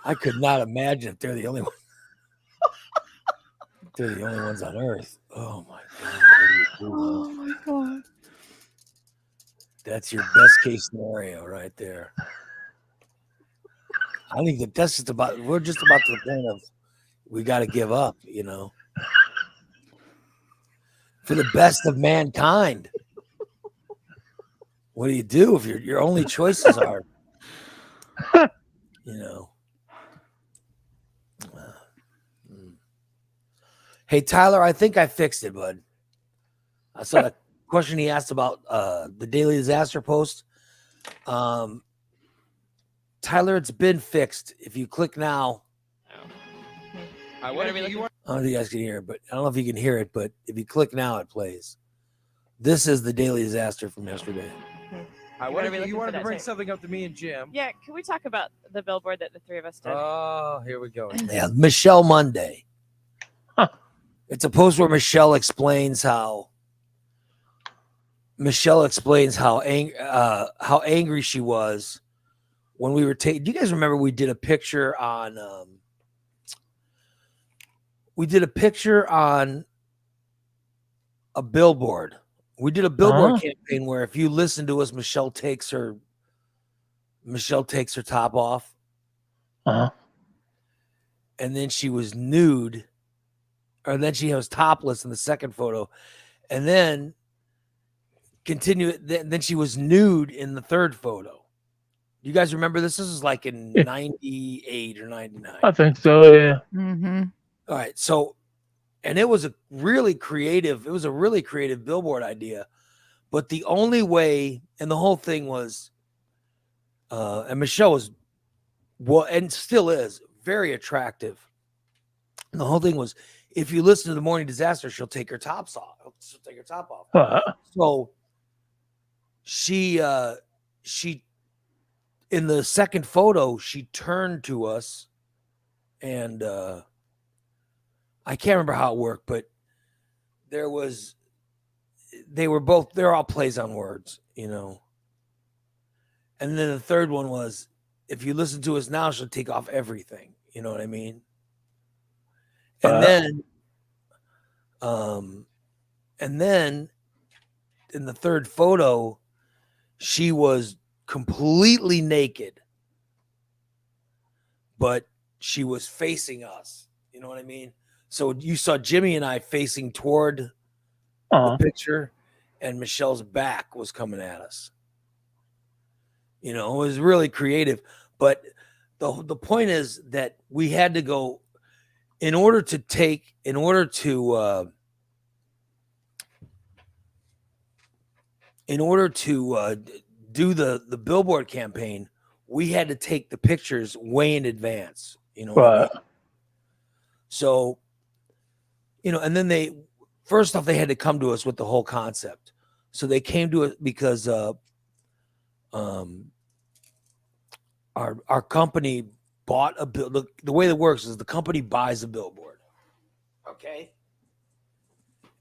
I could not imagine if they're the only ones. They're the only ones on Earth. Oh my God! Oh my God! That's your best case scenario right there. I think that that's just about. We're just about to the point of we got to give up. For the best of mankind. What do you do if your only choices are, Hey, Tyler, I think I fixed it, bud. I saw the question he asked about the Daily Disaster post. Tyler, it's been fixed. If you click now, I don't know if you guys can hear it, but I don't know if you can hear it, but if you click now, it plays. This is the Daily Disaster from yesterday. You wanted to bring something up to me and Jim. Yeah, can we talk about the billboard that the three of us did? Oh, here we go. Yeah, Michelle Monday. Huh. It's a post where Michelle explains how angry she was when we were taking. Do you guys remember we did a picture on? We did a picture on a billboard. We did a billboard campaign where if you listen to us, Michelle takes her top off. And then she was nude, or then she was topless in the second photo, and then then she was nude in the third photo. You guys remember this? This is like in 98 or 99. I think so, yeah. Mm-hmm. All right, so, and it was a really creative billboard idea, but the only way, and the whole thing was, and Michelle was, and still is, very attractive. And the whole thing was, if you listen to the Morning Disaster, she'll take her top off. So she in the second photo, she turned to us, and I can't remember how it worked, but they're all plays on words, you know. And then the third one was, if you listen to us now, she'll take off everything. You know what I mean? And then in the third photo, she was completely naked, but she was facing us. You know what I mean? So you saw Jimmy and I facing toward the picture, and Michelle's back was coming at us. You know, it was really creative. But the point is that we had to go in order to do the billboard campaign, we had to take the pictures way in advance, you know. What I mean? So, you know, and then first off, they had to come to us with the whole concept. So they came to it because our company bought a bill. The way that works is the company buys a billboard. Okay.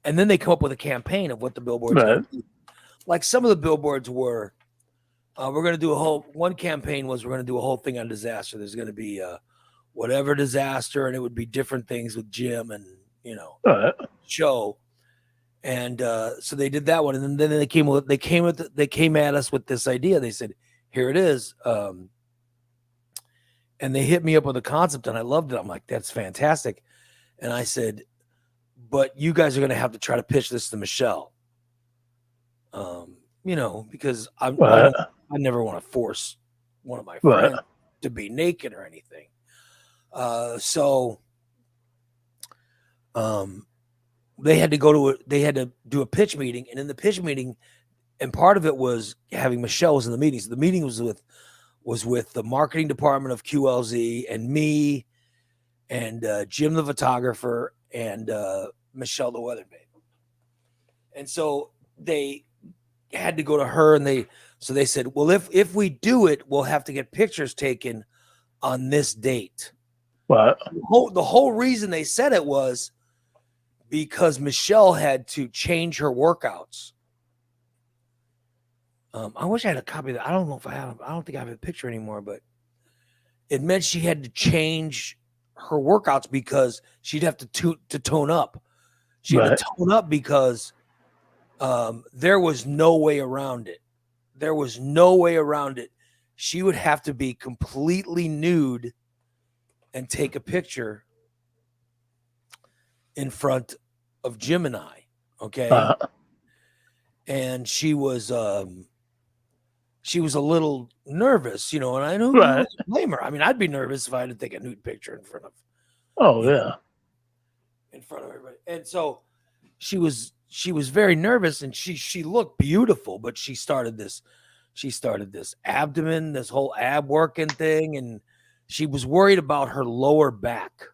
And then they come up with a campaign of what the billboard's going to do. Like some of the billboards were, we're going to do one campaign was we're going to do a whole thing on disaster. There's going to be whatever disaster, and it would be different things with Jim and, you know, show. And so they did that one. And then they came at us with this idea. They said, here it is. And they hit me up with a concept, and I loved it. I'm like, that's fantastic. And I said, but you guys are going to have to try to pitch this to Michelle. You know, because I never want to force one of my friends to be naked or anything. So they had to do a pitch meeting, and in the pitch meeting, and part of it was having Michelle was in the meeting. So the meeting was with the marketing department of QLZ and me and Jim the photographer and Michelle the weather babe. And so they had to go to her, and they said, well, if we do it, we'll have to get pictures taken on this date. What? The whole reason they said it was because Michelle had to change her workouts. I wish I had a copy of that. I don't know if I have. I don't think I have a picture anymore, but it meant she had to change her workouts because she'd have to tone up. She had to tone up because there was no way around it. There was no way around it. She would have to be completely nude and take a picture in front of Jim and I. Okay. And she was a little nervous, you know, and I knew I didn't blame her. I mean, I'd be nervous if I had to take a nude picture in front of in front of everybody. And so she was very nervous, and she looked beautiful, but she started this abdomen, this whole ab working thing, and she was worried about her lower back.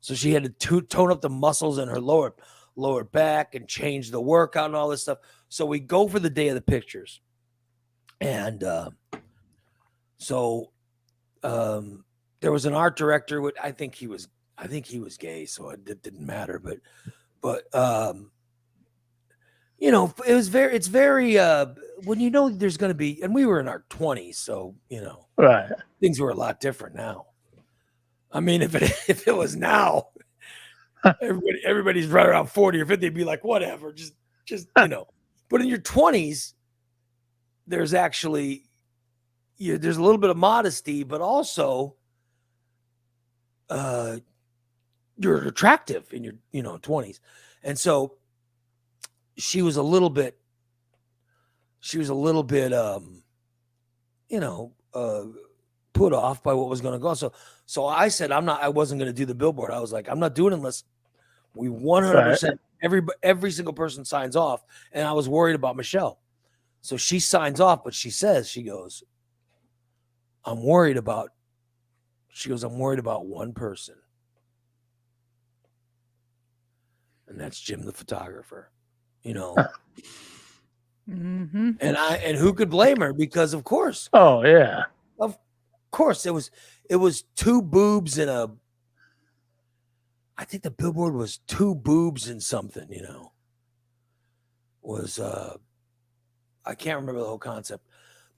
So she had to tone up the muscles in her lower back and change the workout and all this stuff. So we go for the day of the pictures. And there was an art director. I think he was gay, so it didn't matter. But you know, it's very when you know there's going to be, and we were in our 20s, so you know, right, things were a lot different now. I mean, if it was now, everybody's right around 40 or 50, they'd be like, whatever, just you know. But in your 20s, there's actually there's a little bit of modesty, but also you're attractive in your 20s. And so she was a little bit put off by what was going to go. So I said I wasn't going to do the billboard. I was like, I'm not doing it unless we 100% every single person signs off. And I was worried about Michelle. So she signs off, but she goes, I'm worried about one person. And that's Jim, the photographer, you know. Mm-hmm. And who could blame her? Because of course. Oh yeah. Of course, it was two boobs and I think the billboard was two boobs and something, you know. I can't remember the whole concept,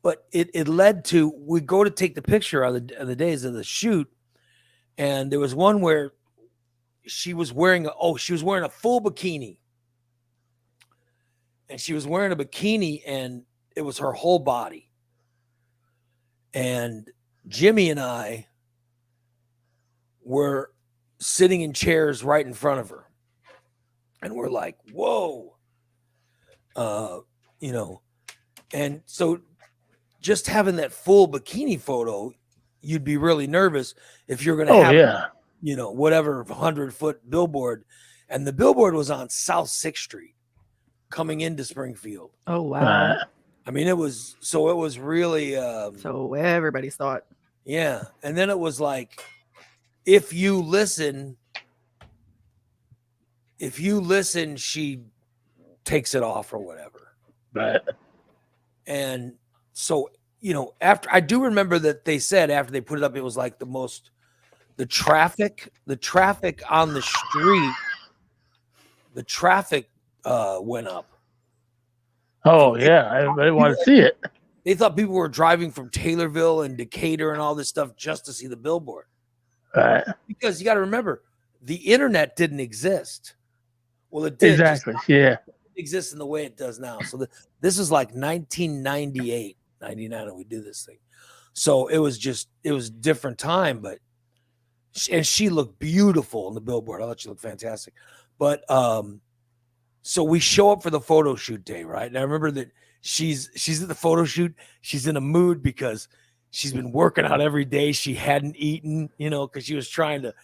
but it led to, we go to take the picture on the days of the shoot, and there was one where she was wearing a full bikini, and she was wearing a bikini, and it was her whole body. And Jimmy and I were sitting in chairs right in front of her, and we're like, whoa, you know. And so just having that full bikini photo, you'd be really nervous if you're going to have, you know, whatever 100-foot billboard. And the billboard was on South 6th Street coming into Springfield. Oh, wow. I mean, it was really. So everybody saw it. Yeah. And then it was like, if you listen, she takes it off or whatever. Right. And so, you know, after, I do remember that they said after they put it up, it was like the traffic on the street, went up. Oh, yeah. Everybody wanted to see it. They thought people were driving from Taylorville and Decatur and all this stuff just to see the billboard. Right. Because you got to remember, the internet didn't exist. Well, it did. Exactly. Yeah. Exist in the way it does now. So this is like 1998, 99 when we do this thing. So it was a different time, but she looked beautiful on the billboard. I thought she looked fantastic. But so we show up for the photo shoot day, right? And I remember that she's at the photo shoot. She's in a mood because she's been working out every day. She hadn't eaten, you know, because she was trying to.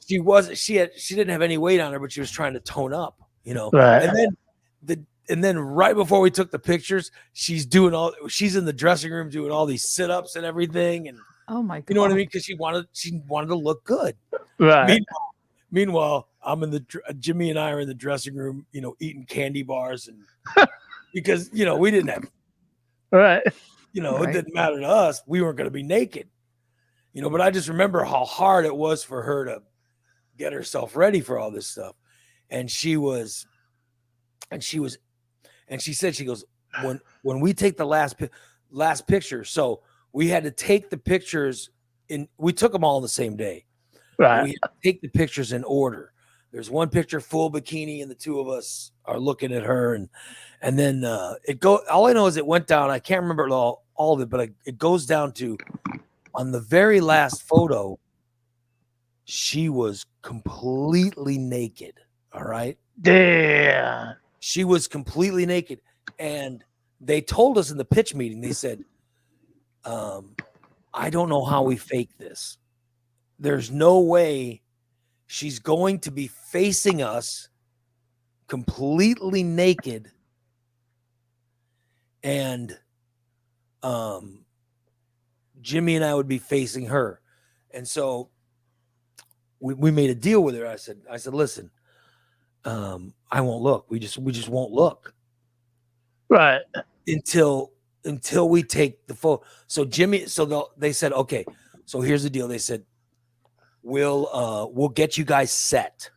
She didn't have any weight on her, but she was trying to tone up, you know. Right. And then right before we took the pictures, she's in the dressing room doing all these sit-ups and everything. And oh my God, you know what I mean? Because she wanted to look good. Right. Meanwhile, Jimmy and I are in the dressing room, you know, eating candy bars, and because you know we didn't have, right. You know, It didn't matter to us. We weren't going to be naked, you know. But I just remember how hard it was for her to get herself ready for all this stuff, and she said, she goes, when we take the last picture, so we had to take the pictures we took them all on the same day. Right. We had to take the pictures in order. There's one picture full bikini, and the two of us are looking at her, and then all I know is it went down. I can't remember all of it, but it goes down to, on the very last photo, she was completely naked. All right. Damn. She was completely naked. And they told us in the pitch meeting, they said, I don't know how we fake this. There's no way she's going to be facing us completely naked. And Jimmy and I would be facing her. And so we made a deal with her. I said, listen, I won't look. We just won't look. Right. Until we take the photo. So Jimmy, they said, okay, so here's the deal. They said, we'll get you guys set.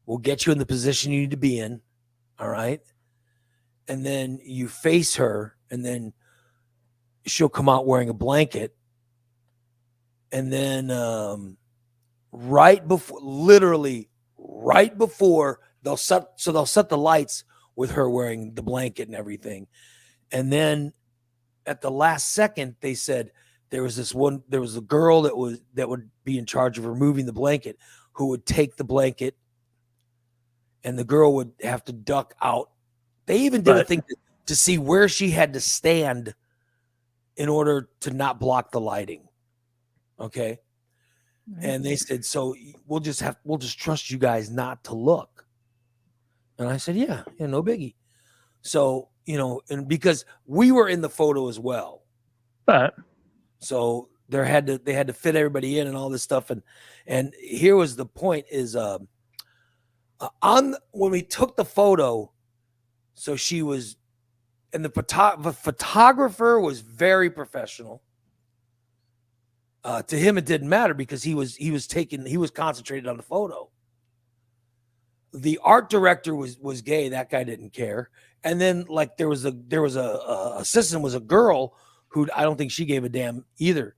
We'll get you in the position you need to be in. All right. And then you face her, and then she'll come out wearing a blanket. And then literally right before they'll set the lights with her wearing the blanket and everything. And then at the last second, they said there was a girl that would be in charge of removing the blanket, who would take the blanket, and the girl would have to duck out. They even did a thing to see where she had to stand in order to not block the lighting. Okay. And they said, so we'll just trust you guys not to look. And I said, yeah, no biggie. So, and because we were in the photo as well. So they had to fit everybody in and all this stuff. And here was the point is, when we took the photo, so she was, and the photographer was very professional. To him, it didn't matter because he was concentrated on the photo. The art director was gay. That guy didn't care. And then there was a assistant was a girl who I don't think she gave a damn either.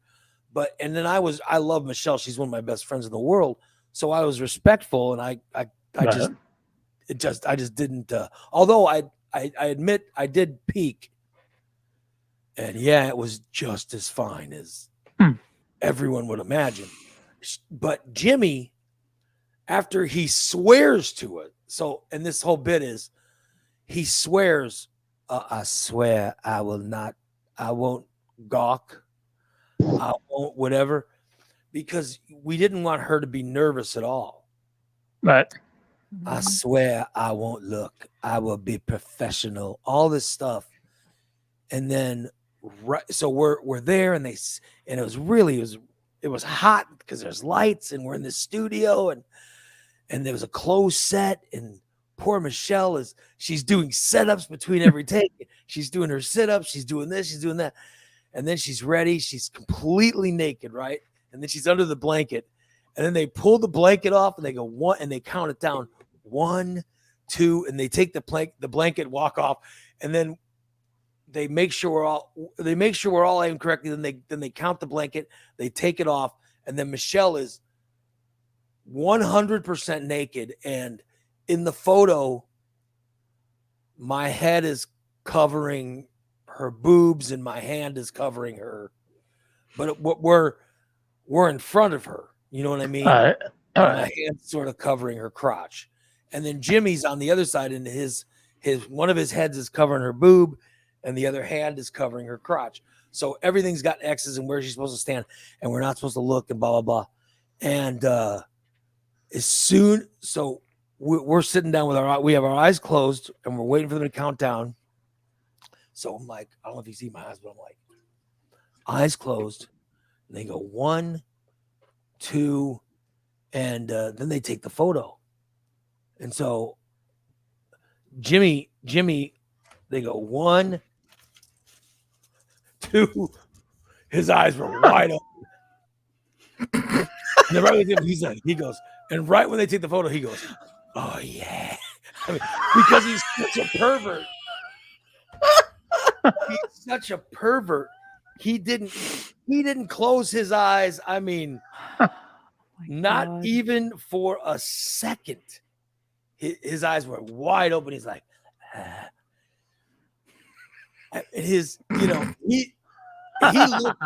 And then I love Michelle. She's one of my best friends in the world. So I was respectful, and I just didn't. Although I admit I did peek, and yeah, it was just as fine as everyone would imagine. But Jimmy, after he swears to it, and this whole bit is, he swears, I swear I won't gawk, I won't whatever, because we didn't want her to be nervous at all. Right. I swear I won't look. I will be professional. All this stuff. And then so we're there, and it was hot because there's lights, and we're in the studio, and there was a closed set, and poor Michelle she's doing setups between every take. She's doing her sit-ups, she's doing this, she's doing that. And then she's ready. She's completely naked, right? And then she's under the blanket. And then they pull the blanket off, and they go one, and they count it down. 1, 2, and they take the blanket, walk off, and then they make sure we're all aimed correctly. Then they count the blanket, they take it off, and then Michelle is 100% naked. And in the photo, my head is covering her boobs, and my hand is covering her, but we're in front of her. You know what I mean? All right. My hand's sort of covering her crotch. And then Jimmy's on the other side, and his one of his heads is covering her boob, and the other hand is covering her crotch. So everything's got X's and where she's supposed to stand, and we're not supposed to look, and blah, blah, blah. And so we're sitting down we have our eyes closed, and we're waiting for them to count down. So I'm like, I don't know if you see my eyes, but I'm like, eyes closed. And they go 1, 2, and then they take the photo. And so Jimmy, they go 1, 2. His eyes were wide open. And then right when he goes, and right when they take the photo, he goes, oh yeah. I mean, because he's such a pervert. He's such a pervert. He didn't close his eyes. I mean, not even for a second. His eyes were wide open. He's like, he looked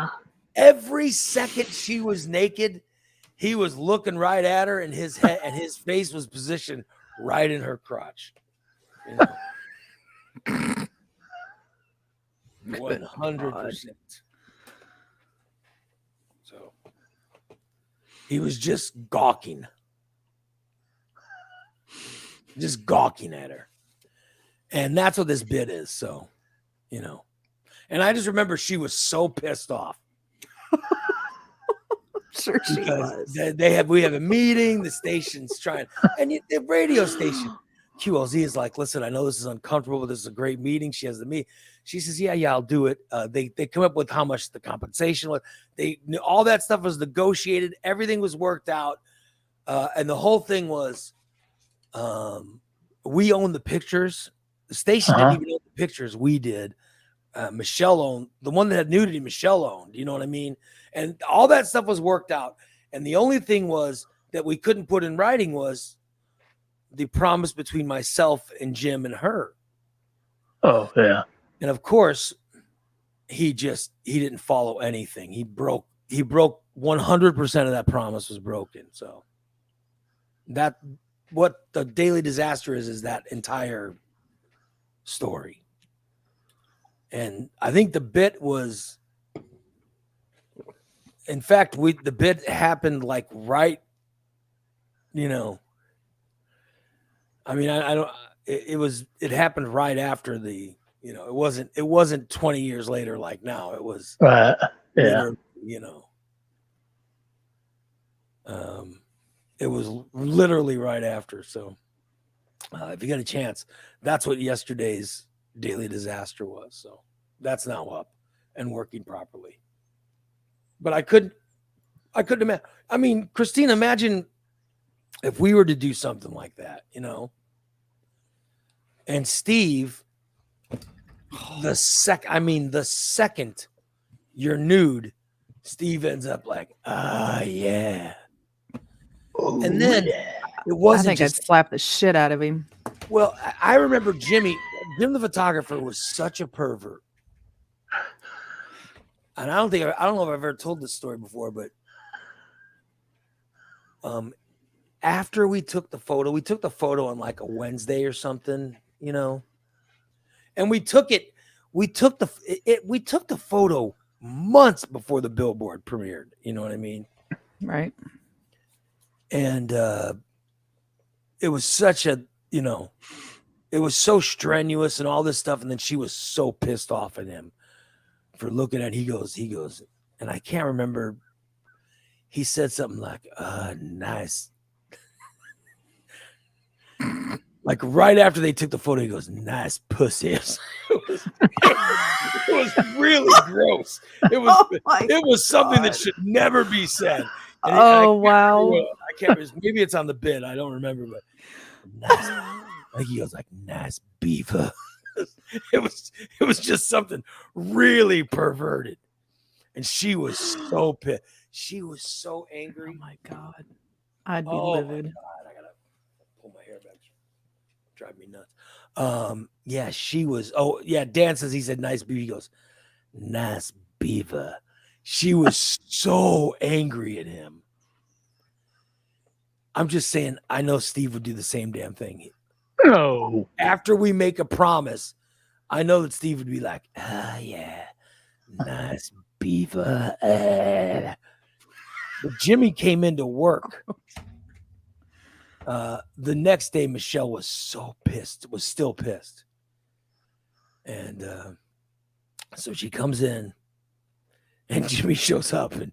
every second she was naked. He was looking right at her, and his head and his face was positioned right in her crotch. 100%. So he was just gawking at her. And that's what this bit is. So, and I just remember she was so pissed off. Sure she was. We have a meeting, the station's trying, and the radio station, QLZ is like, listen, I know this is uncomfortable, but this is a great meeting. She has the meeting. She says, yeah, I'll do it. They come up with how much the compensation was. All that stuff was negotiated. Everything was worked out. And the whole thing was, we own the pictures. The station didn't even own the pictures. We did. Michelle owned the one that had nudity. Michelle owned, you know what I mean? And all that stuff was worked out. And the only thing was that we couldn't put in writing was the promise between myself and Jim and her. Oh, yeah. And of course, he didn't follow anything. He broke 100% of that promise was broken. So that what the Daily Disaster is that entire story. And I think the bit was, in fact, the bit happened like right, you know, I mean, I don't, it happened right after the, you know, it wasn't 20 years later like now. It was, yeah, you know, it was literally right after. So if you got a chance, that's what yesterday's Daily Disaster was. So that's now up and working properly. But I couldn't imagine. I mean, Christine, imagine if we were to do something like that, you know, and Steve, the second you're nude, Steve ends up like, yeah. Oh, and then it wasn't. I think I'd slap the shit out of him. Well, I remember Jim the photographer was such a pervert. And I don't know if I've ever told this story before, but after we took the photo on like a Wednesday or something, you know, and we took the photo months before the billboard premiered. You know what I mean? Right. And it was such a, you know, it was so strenuous and all this stuff. And then she was so pissed off at him for looking at, he goes, and I can't remember. He said something like, nice. Like right after they took the photo, he goes, nice pussy. It was really gross. It was something that should never be said. And wow. I can't remember. Maybe it's on the bid. I don't remember, but nice. Like he goes like, nice beaver. It was just something really perverted. And she was so pissed. She was so angry. Oh my God. I'd be livid. My God. I gotta pull my hair back. Drive me nuts. Yeah, she was. Oh, yeah. Dan says, he said, nice beaver. He goes, nice beaver. She was so angry at him. I'm just saying, I know Steve would do the same damn thing. No. After we make a promise, I know that Steve would be like, yeah, nice beaver. But Jimmy came into work. The next day, Michelle was so pissed, was still pissed. And so she comes in and Jimmy shows up and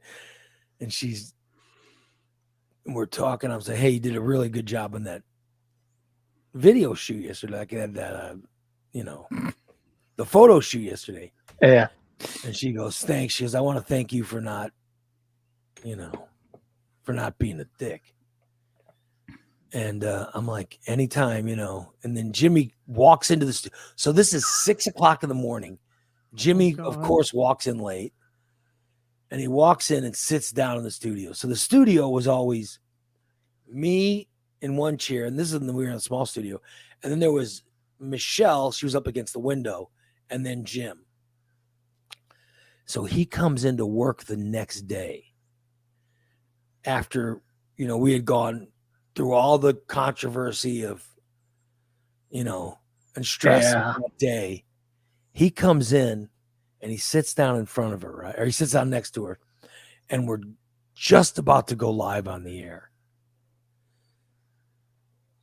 we're talking. I was like, hey, you did a really good job on that video shoot yesterday. Like that, you know, the photo shoot yesterday. Yeah. And she goes, thanks. She goes, I want to thank you for not, you know, for not being a dick. And I'm like, anytime, you know. And then Jimmy walks into the studio. So this is 6:00 in the morning. Jimmy, of course, walks in late. And he walks in and sits down in the studio. So the studio was always me in one chair. And this is when we were in a small studio. And then there was Michelle. She was up against the window. And then Jim. So he comes into work the next day. After, you know, we had gone through all the controversy of, you know, and stress that day. He comes in and he sits down in front of her, right? Or he sits down next to her, and we're just about to go live on the air.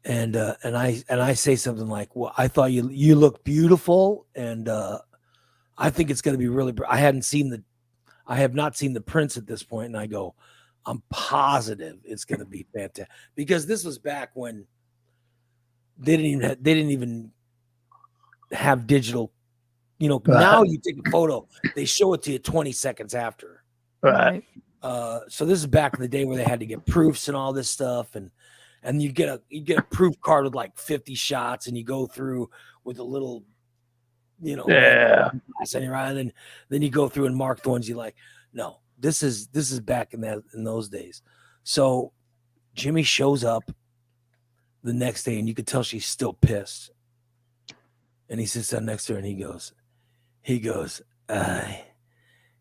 And I say something like, well, I thought you look beautiful, and I think it's going to be really, I have not seen the prints at this point. And I go, I'm positive it's going to be fantastic, because this was back when they didn't even have digital. Now you take a photo, they show it to you 20 seconds after. Right. So this is back in the day where they had to get proofs and all this stuff, and you get a proof card with like 50 shots, and you go through with a little, Yeah. and then you go through and mark the ones you like. No, this is back in those days. So Jimmy shows up the next day, and you could tell she's still pissed. And he sits down next to her, and he goes,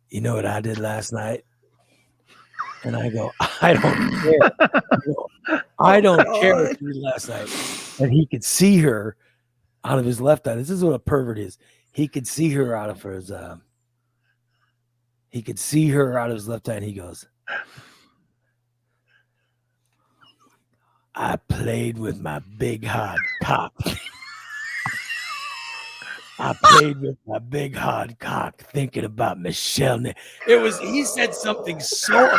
you know what I did last night? And I go, I don't care. I don't care what you did last night. And he could see her out of his left eye. This is what a pervert is. He could see her out of his left eye, and he goes, I played with my big hard cock. I played with my big hard cock thinking about Michelle. He said something so,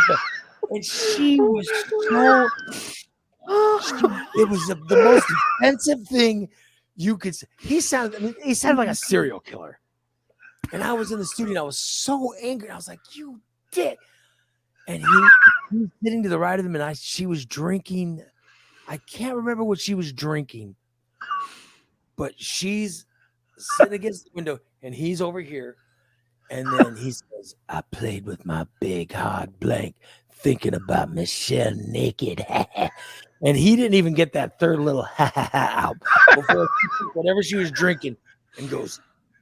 and she was so, it was the most offensive thing you could say. He sounded like a serial killer. And I was in the studio and I was so angry. I was like, you dick. And he was sitting to the right of him, and she was drinking. I can't remember what she was drinking, but she's sitting against the window, and he's over here, and then he says, I played with my big hard blank thinking about Michelle naked. And he didn't even get that third little out before whatever she was drinking, and goes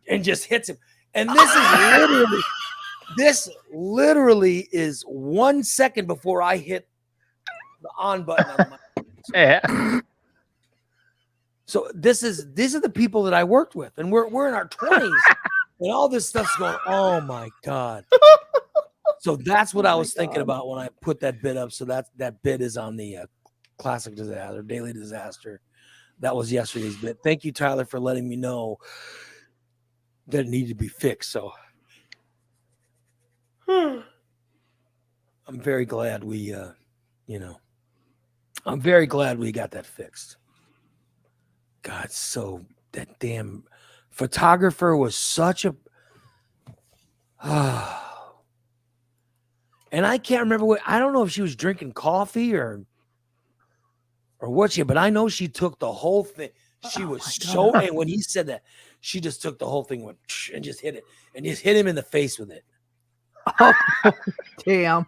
and just hits him. And this literally is 1 second before I hit the on button on my Yeah. So these are the people that I worked with, and we're in our 20s, and all this stuff's going, oh my God. So that's what I was thinking about when I put that bit up. So that bit is on the Classic Disaster, Daily Disaster. That was yesterday's bit. Thank you, Tyler, for letting me know that it needed to be fixed. So I'm very glad I'm very glad we got that fixed. God, so that damn photographer was such a and I can't remember I don't know if she was drinking coffee or what but I know she took the whole thing. She was so, and when he said that, she just took the whole thing and just hit it and just hit him in the face with it. Oh, damn.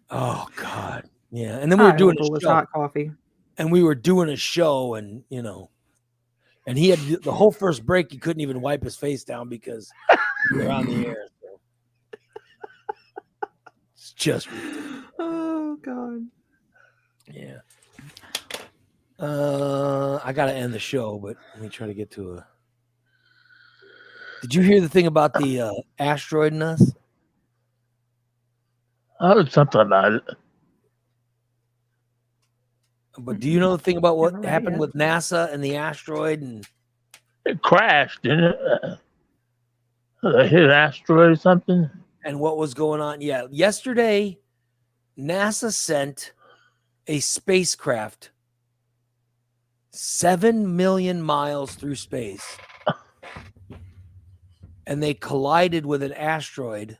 Oh God. Yeah. And then we were doing a show. Hot coffee. And we were doing a show, and and he had the whole first break. He couldn't even wipe his face down because we were on the air. So. It's just ridiculous. Oh God. Yeah. I gotta end the show, but let me try to get to a. Did you hear the thing about the asteroid and us? I heard something about it. But do you know the thing about what happened with NASA and the asteroid? And it crashed, didn't it? It hit an asteroid or something. And what was going on? Yeah, yesterday, NASA sent a spacecraft 7 million miles through space, and they collided with an asteroid,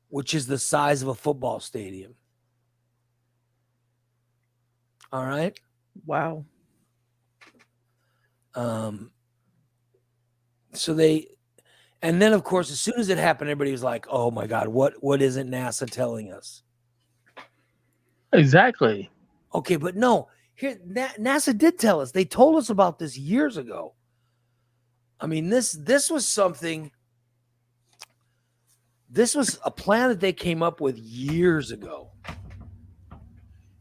which is the size of a football stadium. All right. Wow. So and then of course, as soon as it happened, everybody was like, "Oh my God, what isn't NASA telling us?" Exactly. Okay, but no, here NASA did tell us. They told us about this years ago. I mean, this was something. This was a plan that they came up with years ago.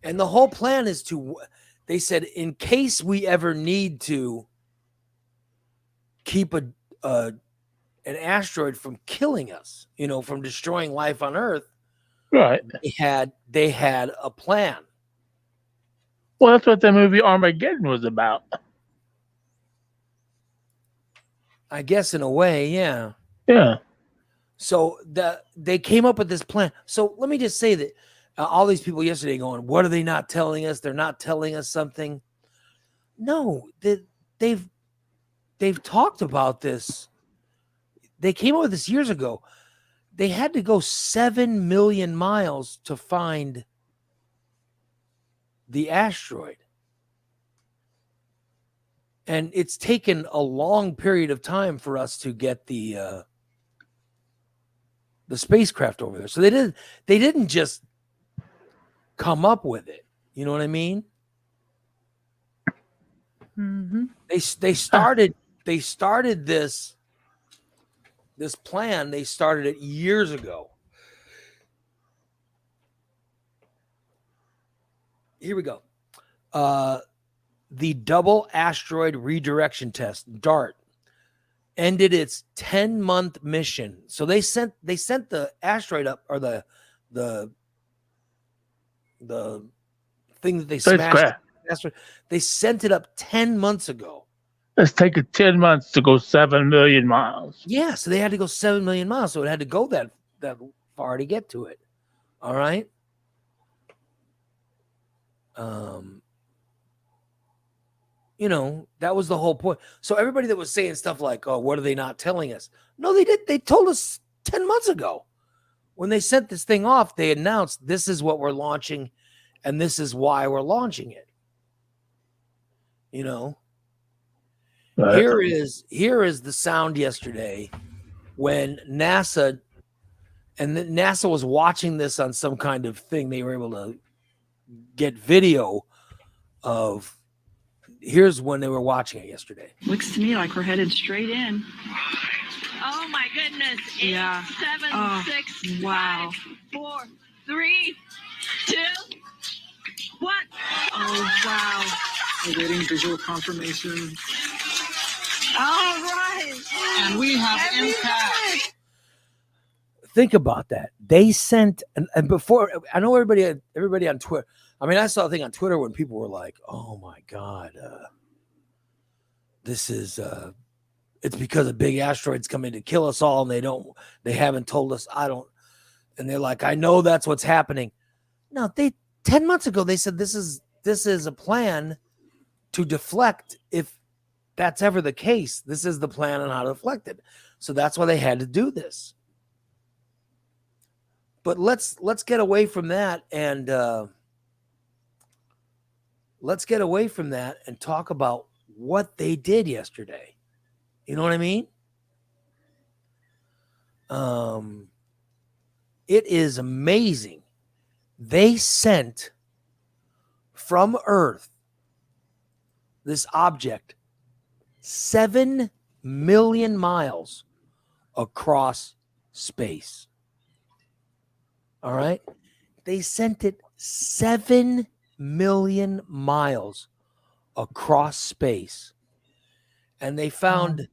And the whole plan is they said, in case we ever need to keep an asteroid from killing us, from destroying life on Earth. Right. They had a plan. Well, that's what the movie Armageddon was about. I guess in a way, yeah. Yeah. So they came up with this plan. So let me just say that all these people yesterday going, what are they not telling us? They're not telling us something. No, they've talked about this. They came up with this years ago. They had to go 7 million miles to find the asteroid. And it's taken a long period of time for us to get the spacecraft over there. So they didn't just come up with it. You know what I mean? Mm-hmm. They started this plan. They started it years ago. Here we go. The Double Asteroid Redirection Test, DART, ended its 10-month mission. So they sent the asteroid up, or the thing that they smashed. They sent it up 10 months ago. It's taken 10 months to go 7 million miles. Yeah, so they had to go 7 million miles. So it had to go that far to get to it. All right. You know, that was the whole point. So everybody that was saying stuff like, oh, what are they not telling us? No, they did. They told us 10 months ago. When they sent this thing off, they announced this is what we're launching and this is why we're launching it. You know, here is the sound yesterday when NASA was watching this on some kind of thing. They were able to get video of. Here's when they were watching it yesterday. Looks to me like we're headed straight in. Oh my goodness. 8, 7, 6, wow. 5, 4, 3, 2, 1. Oh, wow. Awaiting visual confirmation. All right. And we have impact. Think about that. They sent, and before, I know everybody on Twitter. I mean, I saw a thing on Twitter when people were like, "Oh my God, this is it's because a big asteroid's coming to kill us all, and they haven't told us." And they're like, "I know that's what's happening." No, 10 months ago they said this is a plan to deflect. If that's ever the case, this is the plan on how to deflect it. So that's why they had to do this. But let's get away from that and. Let's get away from that and talk about what they did yesterday. You know what I mean? It is amazing. They sent from Earth this object 7 million miles across space. All right? They sent it 7 million miles across space, and they found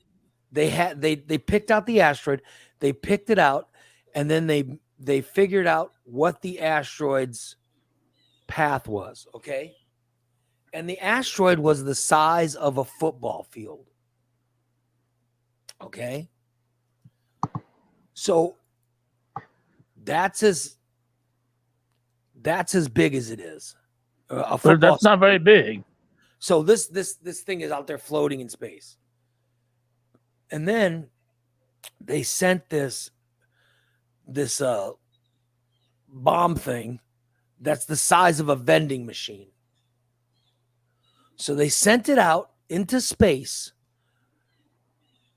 they picked out the asteroid, they picked it out, and then they figured out what the asteroid's path was. Okay, and the asteroid was the size of a football field. Okay, so that's as big as it is. But that's not very big. So this thing is out there floating in space. And then they sent this bomb thing that's the size of a vending machine. So they sent it out into space,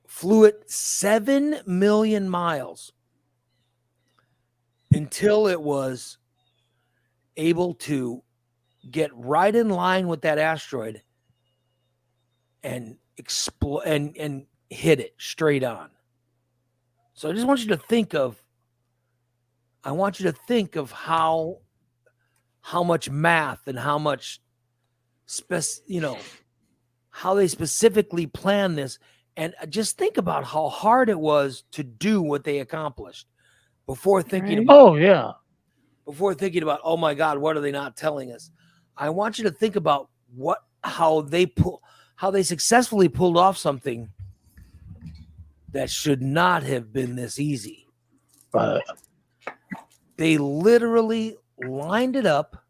flew it 7 million miles until it was able to get right in line with that asteroid and explode and hit it straight on. So I just want you to think of how much math and how much how they specifically planned this, and just think about how hard it was to do what they accomplished before thinking about before thinking about, oh my God, what are they not telling us? I want you to think about how they successfully pulled off something that should not have been this easy. They literally lined it up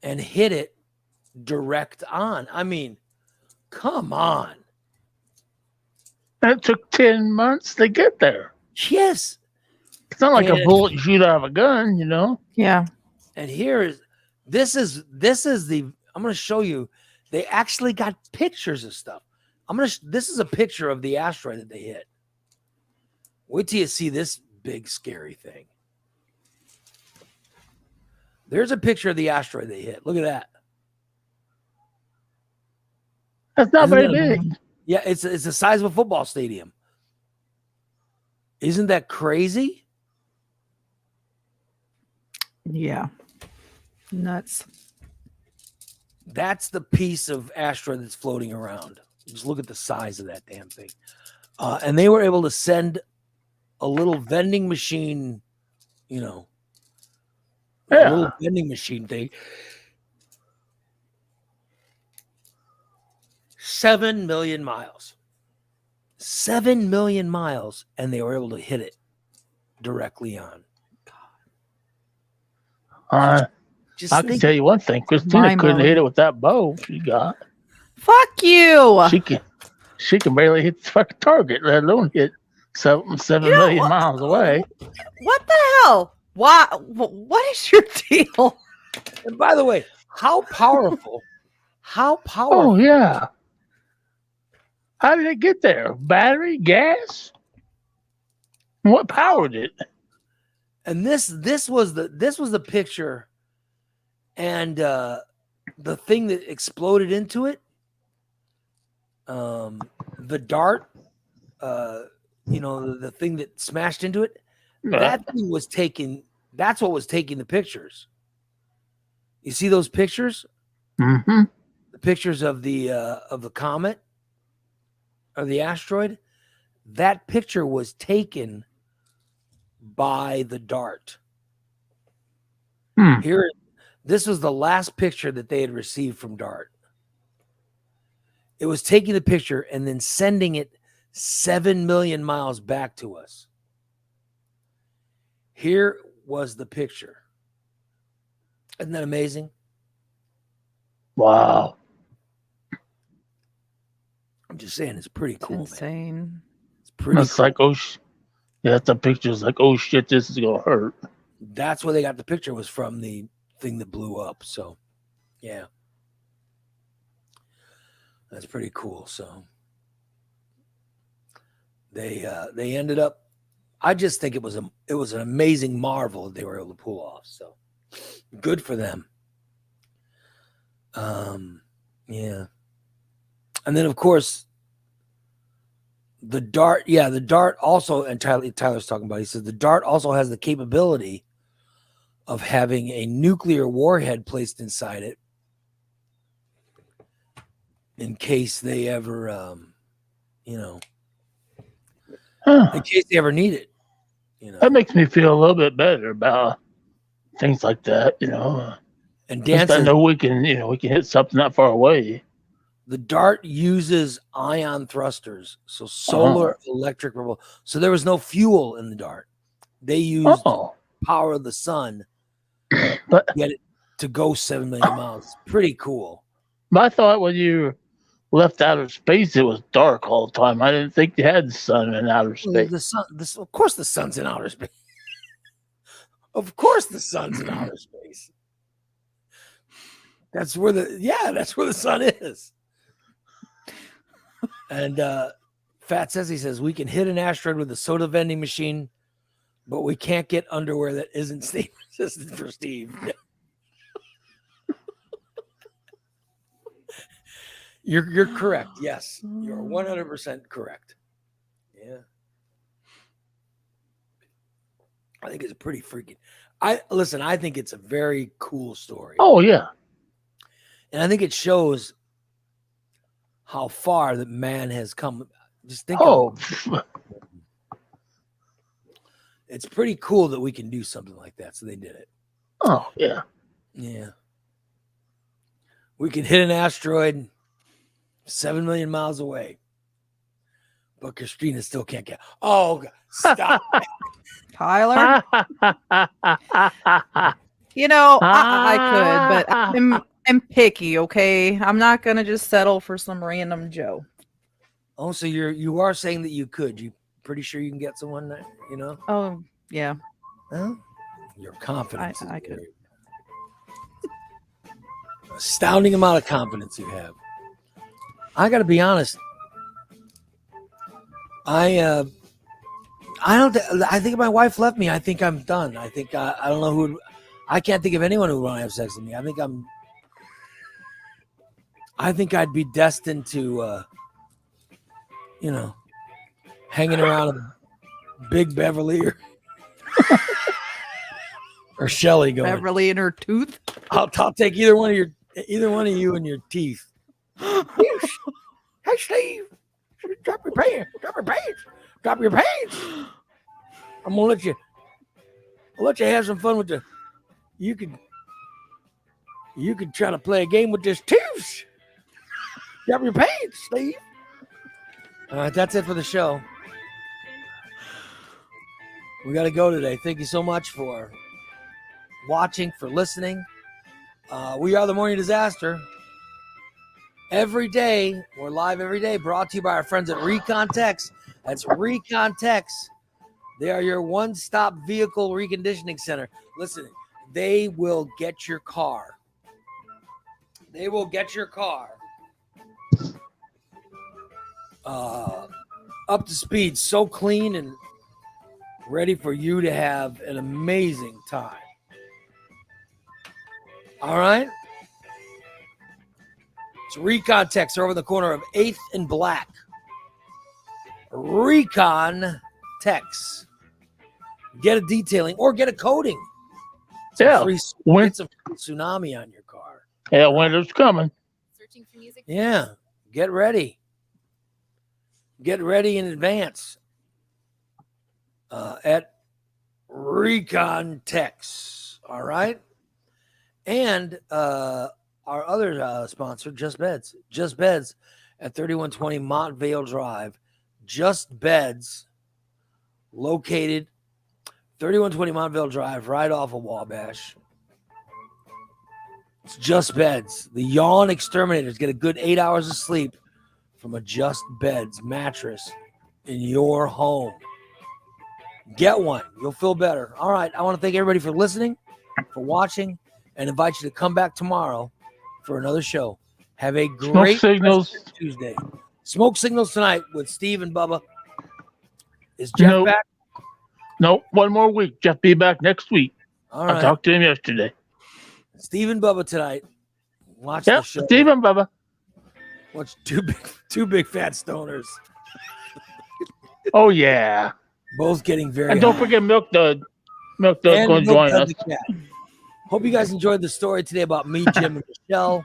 and hit it direct on. I mean, come on. It took 10 months to get there. Yes. It's not like a bullet you shoot out of a gun, you know? Yeah. And this is the, I'm going to show you. They actually got pictures of stuff. This is a picture of the asteroid that they hit. Wait till you see this big scary thing. There's a picture of the asteroid they hit. Look at that. That's not very big. Yeah, it's the size of a football stadium. Isn't that crazy? Yeah. Nuts. That's the piece of asteroid that's floating around. Just look at the size of that damn thing. And they were able to send a little vending machine, a little vending machine thing. 7 million miles. 7 million miles, and they were able to hit it directly on. I can tell you one thing. Christina couldn't hit it with that bow she got. Fuck you. She can barely hit the fucking target, let alone hit 7 million miles away. What the hell? Why? What is your deal? And by the way, how powerful? Oh, yeah. How did it get there? Battery, gas? What powered it? And this was the picture, and the thing that exploded into it, the dart, the thing that smashed into it, that thing was taking. That's what was taking the pictures. You see those pictures? Mm-hmm. The pictures of the comet or the asteroid. That picture was taken by the dart. Here, this was the last picture that they had received from DART. It was taking the picture and then sending it 7 million miles back to us. Here was the picture. Isn't that amazing? Wow. I'm just saying, it's pretty cool. Insane. Man. It's pretty It's cool. Like, oh, yeah, the picture's like, oh shit, this is gonna hurt. That's where they got the picture, was from the thing that blew up. So, yeah, that's pretty cool. So they ended up. I just think it was an amazing marvel that they were able to pull off. So good for them. Yeah, and then of course the DART. Yeah, the DART also, and Tyler's talking about. He says the DART also has the capability of having a nuclear warhead placed inside it in case they ever, in case they ever need it. That makes me feel a little bit better about things like that, And Dan says, I know we can hit something not far away. The DART uses ion thrusters, so solar electric. So there was no fuel in the DART. They used power of the sun but get it to go 7 million miles. It's pretty cool. My thought when you left outer space, it was dark all the time. I didn't think you had the sun in outer space. The sun, of course, the sun's in outer space. Of course, the sun's in outer space. That's where the sun is. And Fat says, he says, we can hit an asteroid with a soda vending machine, but we can't get underwear that isn't stain resistant for Steve. You're correct. Yes, you're 100% correct. Yeah, I think it's pretty freaking. I think it's a very cool story. Oh yeah, and I think it shows how far that man has come. Just think. It's pretty cool that we can do something like that. So they did it. Oh yeah, yeah. We can hit an asteroid 7 million miles away, but Christina still can't get. Oh, stop, Tyler. I could, but I'm picky, okay? I'm not gonna just settle for some random Joe. Oh, so you are saying that you could. You pretty sure you can get someone that, you know? Oh, yeah. Well, your confidence I is could. very astounding amount of confidence you have. I got to be honest. I don't. I think if my wife left me, I think I'm done. I think I don't know who. I can't think of anyone who would want to have sex with me. I think I'd be destined to, hanging around a Big Beverly or Shelly going. Beverly and her tooth. I'll take either one of you and your teeth. Hey, Steve, drop your pants. Drop your pants. I'm gonna let you have some fun with you could try to play a game with this tooth. Drop your pants, Steve. All right, that's it for the show. We got to go today. Thank you so much for watching, for listening. We are the Morning Disaster. Every day, we're live every day, brought to you by our friends at Recon Techs. That's Recon Techs. They are your one-stop vehicle reconditioning center. Listen, they will get your car. They will get your car up to speed, so clean and ready for you to have an amazing time. All right? It's Recon Techs. They're over the corner of 8th and Black. Recon Techs. Get a detailing or get a coating. Get some tsunami on your car. Yeah, winter's coming. Searching for music. Yeah, get ready. Get ready in advance at Recon Techs. All right? And our other sponsor, Just Beds. Just Beds at 3120 Montvale Drive. Just Beds, located 3120 Montvale Drive, right off of Wabash. It's Just Beds. The Yawn Exterminators. Get a good 8 hours of sleep from a Just Beds mattress in your home. Get one. You'll feel better. All right. I want to thank everybody for listening, for watching, and invite you to come back tomorrow for another show. Have a great Tuesday. Smoke Signals tonight with Steve and Bubba. Is Jeff back? Nope. One more week. Jeff be back next week. All right. I talked to him yesterday. Steve and Bubba tonight. Watch the show. Steve and Bubba. Watch two big fat stoners. Oh yeah. Both getting very and don't high. forget Milk Dud. Milk Dud's going to join us. Hope you guys enjoyed the story today about me, Jim, and Michelle.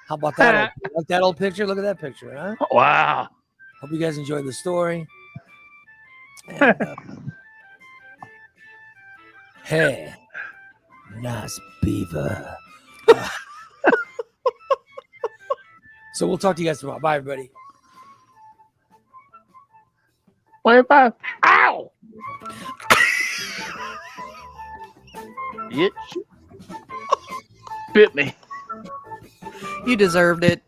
How about that? Like that old picture? Look at that picture, huh? Wow. Hope you guys enjoyed the story. And, hey, nice beaver. So we'll talk to you guys tomorrow. Bye, everybody. Bye. Ow! Bitch. Bit me. You deserved it.